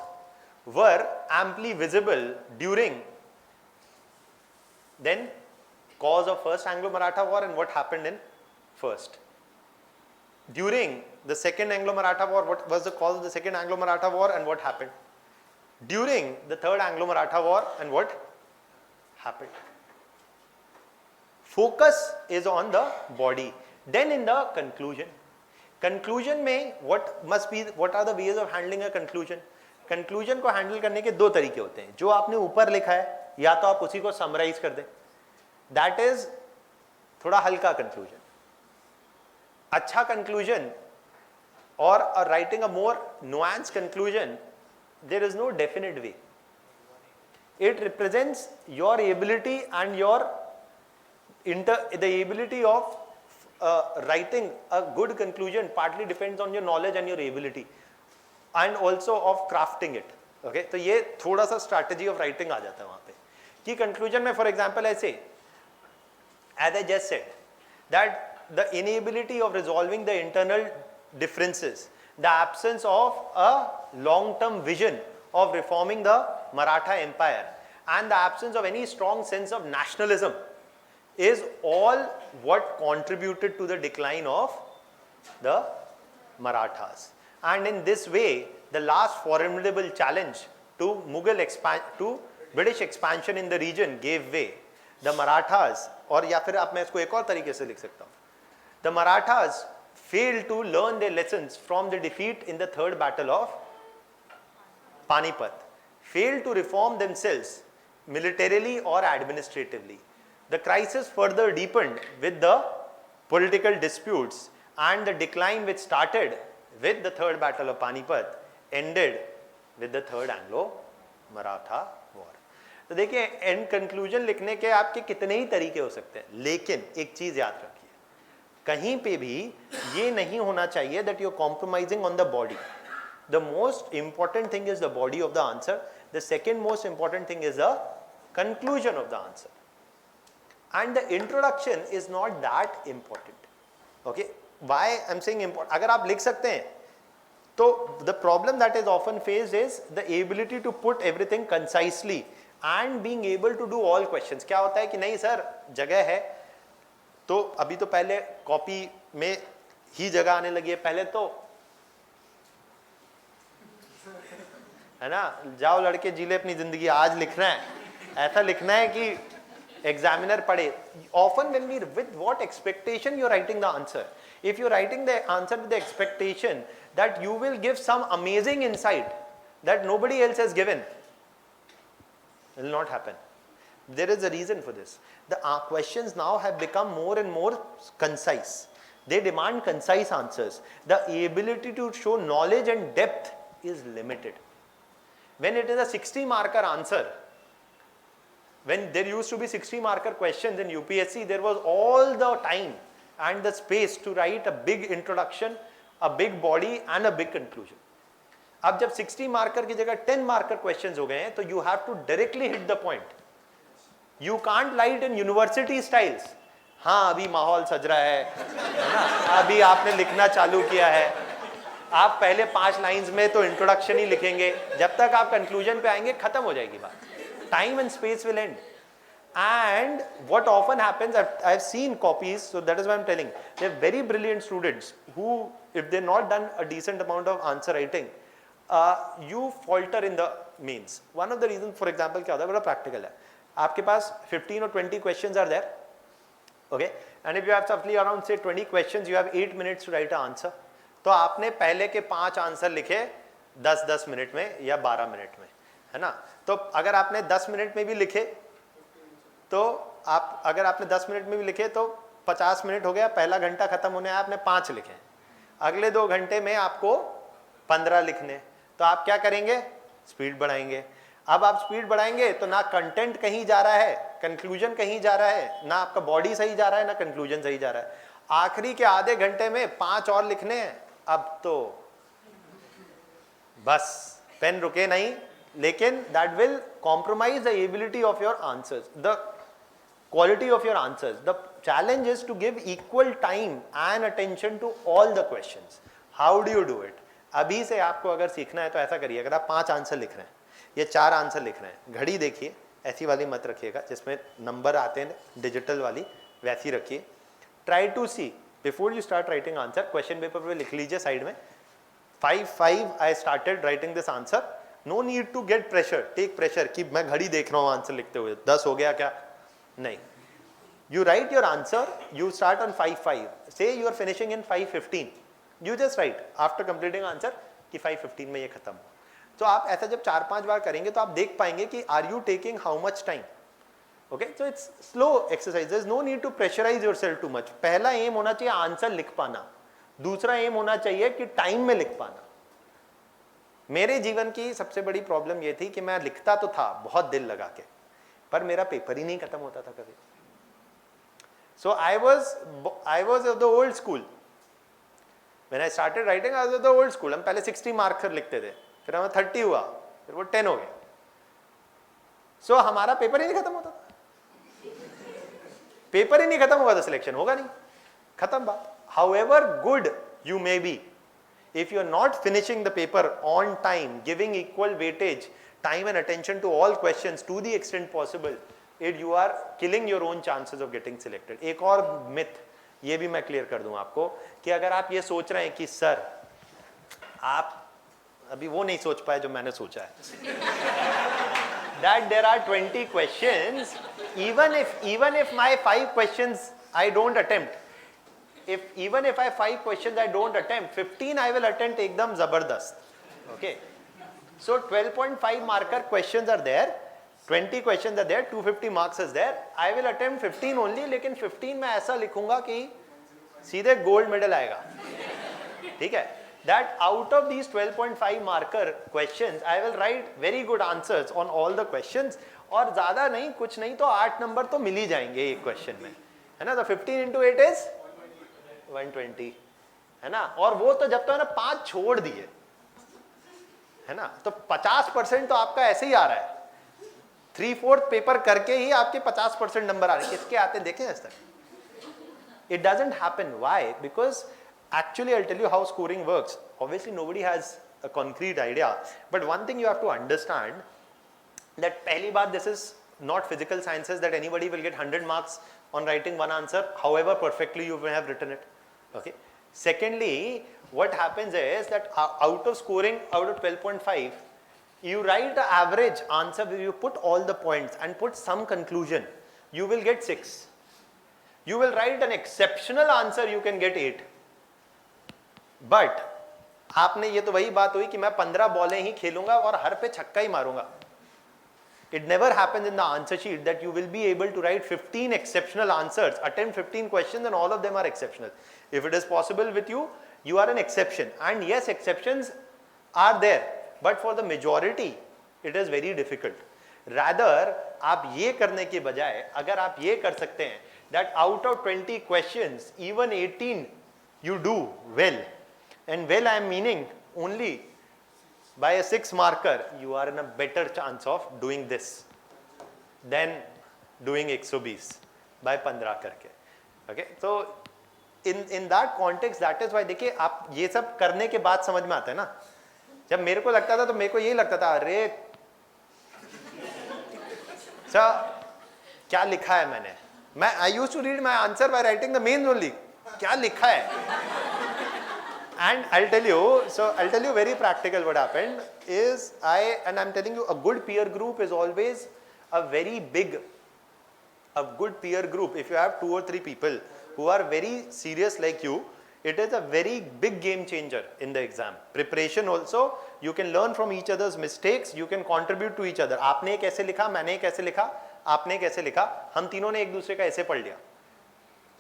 were amply visible during then cause of first Anglo-Maratha war and what happened in first. during the second Anglo-Maratha war, what was the cause of the second Anglo-Maratha war and what happened? During the third Anglo-Maratha war and what happened? Focus is on the body. Then in the conclusion में what are the ways of handling a conclusion? Conclusion को handle करने के दो तरीके होते हैं. जो आपने ऊपर लिखा है या तो आप उसी को summarize कर दें. That is थोड़ा हल्का conclusion. अच्छा conclusion or writing a more nuanced conclusion, there is no definite way. It represents your ability and the ability of writing a good conclusion partly depends on your knowledge and your ability and also of crafting it. Okay, तो ये थोड़ा सा strategy of writing आ जाता है वहाँ पे कि conclusion में for example ऐसे, as I just said, that the inability of resolving the internal differences, the absence of a long-term vision of reforming the Maratha Empire, and the absence of any strong sense of nationalism is all what contributed to the decline of the Marathas. And in this way, the last formidable challenge to British expansion in the region gave way. The Marathas, or या फिर आप मैं इसको एक और तरीके से लिख सकता हूँ, the Marathas failed to learn their lessons from the defeat in the third battle of Panipat, failed to reform themselves militarily or administratively. The crisis further deepened with the political disputes, and the decline which started with the third battle of Panipat ended with the third Anglo-Maratha war. तो देखिए and conclusion लिखने के आपके कितने ही तरीके हो सकते हैं, लेकिन एक चीज याद रखिए, कहीं पे भी ये नहीं होना चाहिए that you're compromising on the body. The most important thing is the body of the answer. The second most important thing is the conclusion of the answer. And the introduction is not that important. Okay, why I'm saying important? अगर आप लिख सकते हैं तो the problem that is often faced is the ability to put everything concisely and being able to do all questions. क्या होता है कि नहीं सर जगह है तो अभी तो पहले कॉपी में ही जगह आने लगी है, पहले तो है ना, जाओ लड़के जी ले अपनी जिंदगी, आज लिखना है, ऐसा लिखना है कि examiner पढ़े. Often when we, with what expectation you're writing the answer? If you're writing the answer with the expectation that you will give some amazing insight that nobody else has given, it will not happen. There is a reason for this. The questions now have become more and more concise. They demand concise answers. The ability to show knowledge and depth is limited. When it is a 60 marker answer, when there used to be 60 marker questions in UPSC, there was all the time and the space to write a big introduction, a big body and a big conclusion. अब जब 60 marker की जगह 10 marker questions हो गए हैं, तो you have to directly hit the point. You can't write in university styles. हाँ अभी माहौल सज रहा है ना, अभी आपने लिखना चालू किया है, आप पहले 5 लाइंस में तो इंट्रोडक्शन ही लिखेंगे, जब तक आप कंक्लूजन पे आएंगे खत्म हो जाएगी बात. Time and space will end. And what often happens, I've seen copies, so that is why I'm telling, they're very brilliant students who, if they're not done a decent amount of answer writing, you falter in the mains. One of the reasons, for example, क्या होता है, बड़ा practical है, आपके पास 15 or 20 questions are there, okay, and if you have roughly around say 20 questions, you have 8 minutes to write an answer. तो आपने पहले के 5 आंसर लिखे 10-10 मिनट में या 12 मिनट में, है ना. तो अगर आपने 10 मिनट में भी लिखे तो आप, अगर आपने 10 मिनट में भी लिखे तो 50 मिनट हो गया, पहला घंटा खत्म होने आया, आपने 5 लिखे, अगले 2 घंटे में आपको 15 लिखने. तो आप क्या करेंगे, स्पीड बढ़ाएंगे. अब आप स्पीड बढ़ाएंगे तो ना कंटेंट कहीं जा रहा है, कंक्लूजन कहीं जा रहा है, ना आपका बॉडी सही जा रहा है, ना कंक्लूजन सही जा रहा है. आखिरी के आधे घंटे में 5 और लिखने हैं, अब तो बस पेन रुके नहीं. लेकिन that will compromise the ability of your answers, the quality of your answers. The challenge is to give equal time and attention to all the questions. How do you do it? अभी से आपको अगर सीखना है तो ऐसा करिए, अगर आप 5 आंसर लिख रहे हैं या 4 आंसर लिख रहे हैं, घड़ी देखिए, ऐसी वाली मत रखिएगा जिसमें नंबर आते हैं डिजिटल वाली, वैसी रखिए. Try to see before you start writing answer question paper पे लिख लीजिए साइड में 5 I started writing this answer. No need to get pressure, take pressure कि मैं घड़ी देख रहा हूँ आंसर लिखते हुए 10 हो गया क्या, नहीं. You write your answer, you start on 5:05. Say you are finishing in 5:15. You just write after completing answer कि 5:15 में ये खत्म हो. तो आप ऐसा जब 4-5 बार करेंगे तो आप देख पाएंगे कि are you taking how much time. Okay, so it's slow exercise. There's no need to pressurize yourself too much. पहला एम होना चाहिए आंसर लिख पाना, दूसरा एम होना चाहिए कि टाइम में लिख पाना. मेरे जीवन की सबसे बड़ी प्रॉब्लम ये थी कि मैं लिखता तो था बहुत दिल लगा के, पर मेरा पेपर ही नहीं खत्म होता था कभी. So I was of the old school. When I started writing, I was of the old school. हम पहले 60 मार्कर लिखते थे, फिर हमें 30 हुआ, फिर वो 10 हो गया. So हमारा पेपर ही नहीं खत्म होता था. पेपर ही नहीं खत्म होगा तो सिलेक्शन होगा नहीं, खत्म बात. However good you may be, if you are not finishing the paper on time, giving equal weightage, time and attention to all questions to the extent possible, you are killing your own chances of getting selected. एक और myth ये भी मैं clear कर दूं आपको कि अगर आप ये सोच रहे हैं कि सर आप अभी वो नहीं सोच पाए जो मैंने सोचा है, that there are 20 questions, even if my 5 questions I don't attempt, even if I 5 questions I don't attempt, 15 I will attempt एकदम जबरदस्त. Okay, so 12.5 marker questions are there, 20 questions are there, 250 marks is there. I will attempt 15 only, लेकिन 15 में ऐसा लिखूंगा कि सीधे gold medal आएगा. ठीक है? That out of these 12.5 marker questions, I will write very good answers on all the questions. और ज़्यादा नहीं, कुछ नहीं तो 8 नंबर तो मिल ही जाएंगे एक क्वेश्चन में, है ना. तो 15 into 8 is 120, है ना. और वो तो जब तक मैंने 5 छोड़ दिए, है ना, तो 50% तो आपका ऐसे ही आ रहा है. 3/4 पेपर करके ही आपके 50% नंबर आ रहे हैं. किसके आते देखें आज तक. It doesn't happen. Why? Because actually I'll tell you how scoring works. Obviously nobody has a concrete idea, but one thing you have to understand that पहली बात, this is not physical sciences that anybody will get 100 marks on writing one answer however perfectly you may have written it. Okay. Secondly, what happens is that out of scoring out of 12.5, you write the average answer where you put all the points and put some conclusion, you will get 6. You will write an exceptional answer, you can get 8. But आपने ये तो वही बात हुई कि मैं 15 बॉलें ही खेलूंगा और हर पे छक्का ही मारूंगा. It never happens in the answer sheet that you will be able to write 15 exceptional answers, attempt 15 questions and all of them are exceptional. If it is possible with you, you are an exception. And yes, exceptions are there, but for the majority, it is very difficult. Rather, आप ये करने के बजाय अगर आप ये कर सकते हैं that out of 20 questions, even 18 you do well. And well I am meaning only by a 6 marker, you are in a better chance of doing this than doing 120 by 15 करके. Okay, so in that context, that is why देखिए आप ये सब करने के बाद समझ में आता है ना. जब मेरे को लगता था तो मेरे को यही लगता था, अरे क्या लिखा है मैंने. मैं I used to read my answer by writing the mains only. क्या लिखा है. And I'll tell you very practical what happened is I'm telling you, a good peer group is always a good peer group. If you have 2 or 3 people who are very serious like you, it is a very big game changer in the exam. Preparation also, you can learn from each other's mistakes, you can contribute to each other. आपने कैसे लिखा, मैंने कैसे लिखा, आपने कैसे लिखा, हम तीनों ने एक दूसरे का ऐसे पढ़ लिया.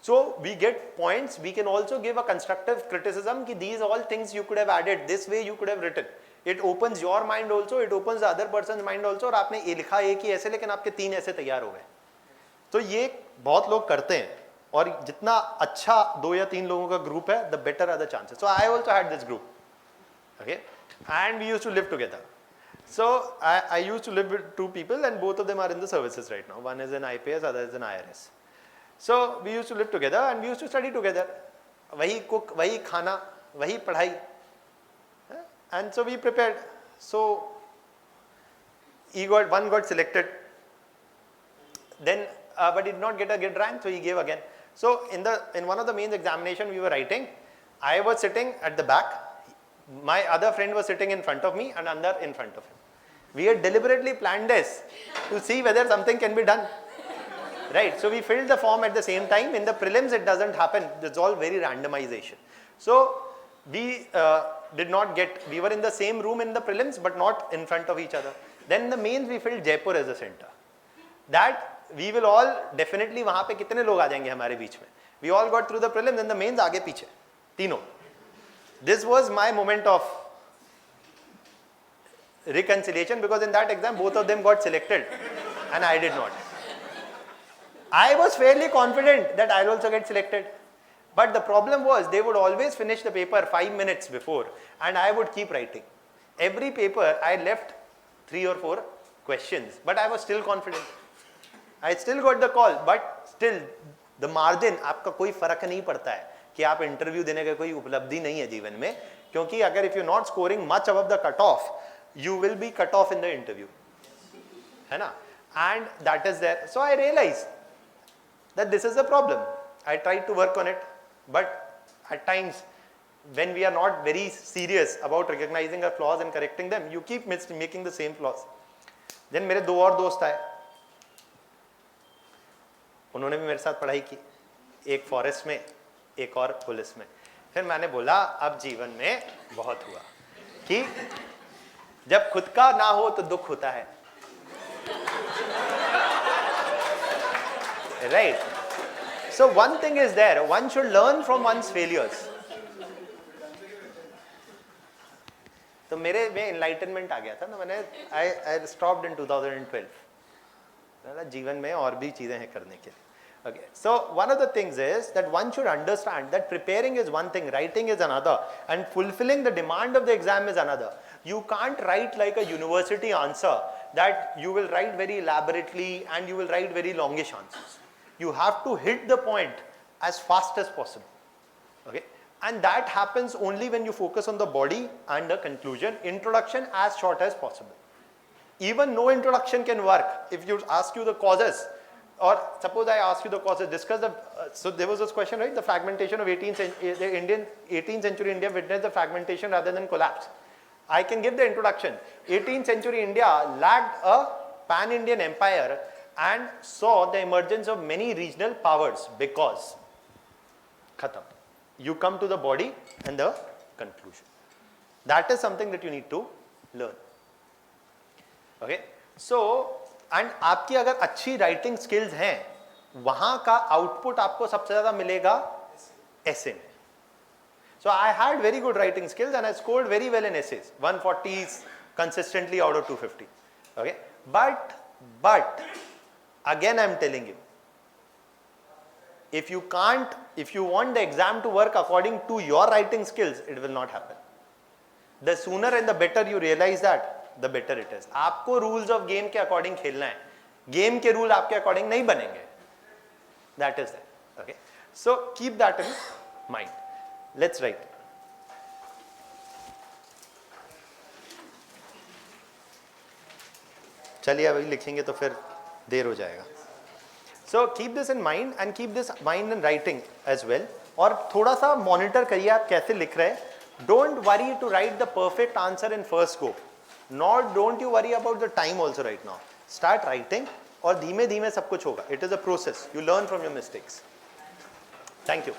So we get points. We can also give a constructive criticism कि these all things you could have added, this way you could have written. It opens your mind also, it opens the other person's mind also. और आपने ये लिखा एक ही ऐसे लेकिन आपके 3 ऐसे तैयार हो गए. तो ये बहुत लोग करते हैं और जितना अच्छा 2 या 3 लोगों का ग्रुप है, the better are the chances. So I also had this group, okay, and we used to live together. So I used to live with 2 people and both of them are in the services right now. One is in IPS, other is in IRS. So we used to live together and we used to study together. वही cook, वही खाना, वही पढ़ाई. And so we prepared. So one got selected. Then but did not get a good rank, so he gave again. So in one of the mains examination we were writing, I was sitting at the back, my other friend was sitting in front of me and another in front of him. We had deliberately planned this to see whether something can be done. Right, so we filled the form at the same time. In the prelims it doesn't happen, it's all very randomization. So we did not get, we were in the same room in the prelims but not in front of each other. Then in the mains we filled Jaipur as a center. That we will all definitely, वहाँ पे कितने लोग आ जाएंगे हमारे बीच में. We all got through the prelims and the mains आगे पीछे, तीनों. This was my moment of reconciliation because in that exam both of them got selected and I did not. I was fairly confident that I'll also get selected. But the problem was they would always finish the paper 5 minutes before and I would keep writing. Every paper I left 3 or 4 questions, but I was still confident. I still got the call, but still the margin, आपका कोई फर्क नहीं पड़ता है कि आप interview देने का कोई उपलब्धि नहीं है जीवन में, क्योंकि अगर if you're not scoring much above the cut off, you will be cut off in the interview, है ना? And that is there. So I realized that this is a problem. I tried to work on it, but at times when we are not very serious about recognizing our flaws and correcting them, you keep making the same flaws. Then मेरे 2 और दोस्त आए, उन्होंने भी मेरे साथ पढ़ाई की, एक फॉरेस्ट में एक और पुलिस में. फिर मैंने बोला अब जीवन में बहुत हुआ कि जब खुद का ना हो तो दुख होता है. Right. So one thing is there, one should learn from one's failures. तो मेरे में enlightenment आ गया था ना, मैंने I stopped in 2012. जीवन में और भी चीजें हैं करने के लिए. Okay. So one of the things is that one should understand that preparing is one thing, writing is another, and fulfilling the demand of the exam is another. You can't write like a university answer that you will write very elaborately and you will write very longish answers. You have to hit the point as fast as possible. Okay? And that happens only when you focus on the body and the conclusion. Introduction as short as possible. Even no introduction can work. If you ask you the causes, or suppose I ask you the causes, discuss the, so there was this question, right? The fragmentation of 18th century India witnessed the fragmentation rather than collapse. I can give the introduction. 18th century India lacked a pan-Indian empire and saw the emergence of many regional powers because, khatam. You come to the body and the conclusion. That is something that you need to learn. Okay? So, and आपकी अगर अच्छी writing skills हैं, वहां का output आपको सबसे ज्यादा मिलेगा essay में. So I had very good writing skills and I scored very well in essays, 140s consistently out of 250. Okay, but again I'm telling you, if you want the exam to work according to your writing skills, it will not happen. The sooner and the better you realize that, the better it is. आपको rules of game के according खेलना है. Game के rule आपके according नहीं बनेंगे. That is that. Okay. So keep that in mind. Let's write. चलिए अभी लिखेंगे तो फिर देर हो जाएगा. So keep this in mind and keep this mind in writing as well. और थोड़ा सा monitor करिए आप कैसे लिख रहे हैं. Don't worry to write the perfect answer in first go. Nor don't you worry about the time also right now. Start writing और धीमे धीमे सब कुछ होगा. It is a process. You learn from your mistakes. Thank you.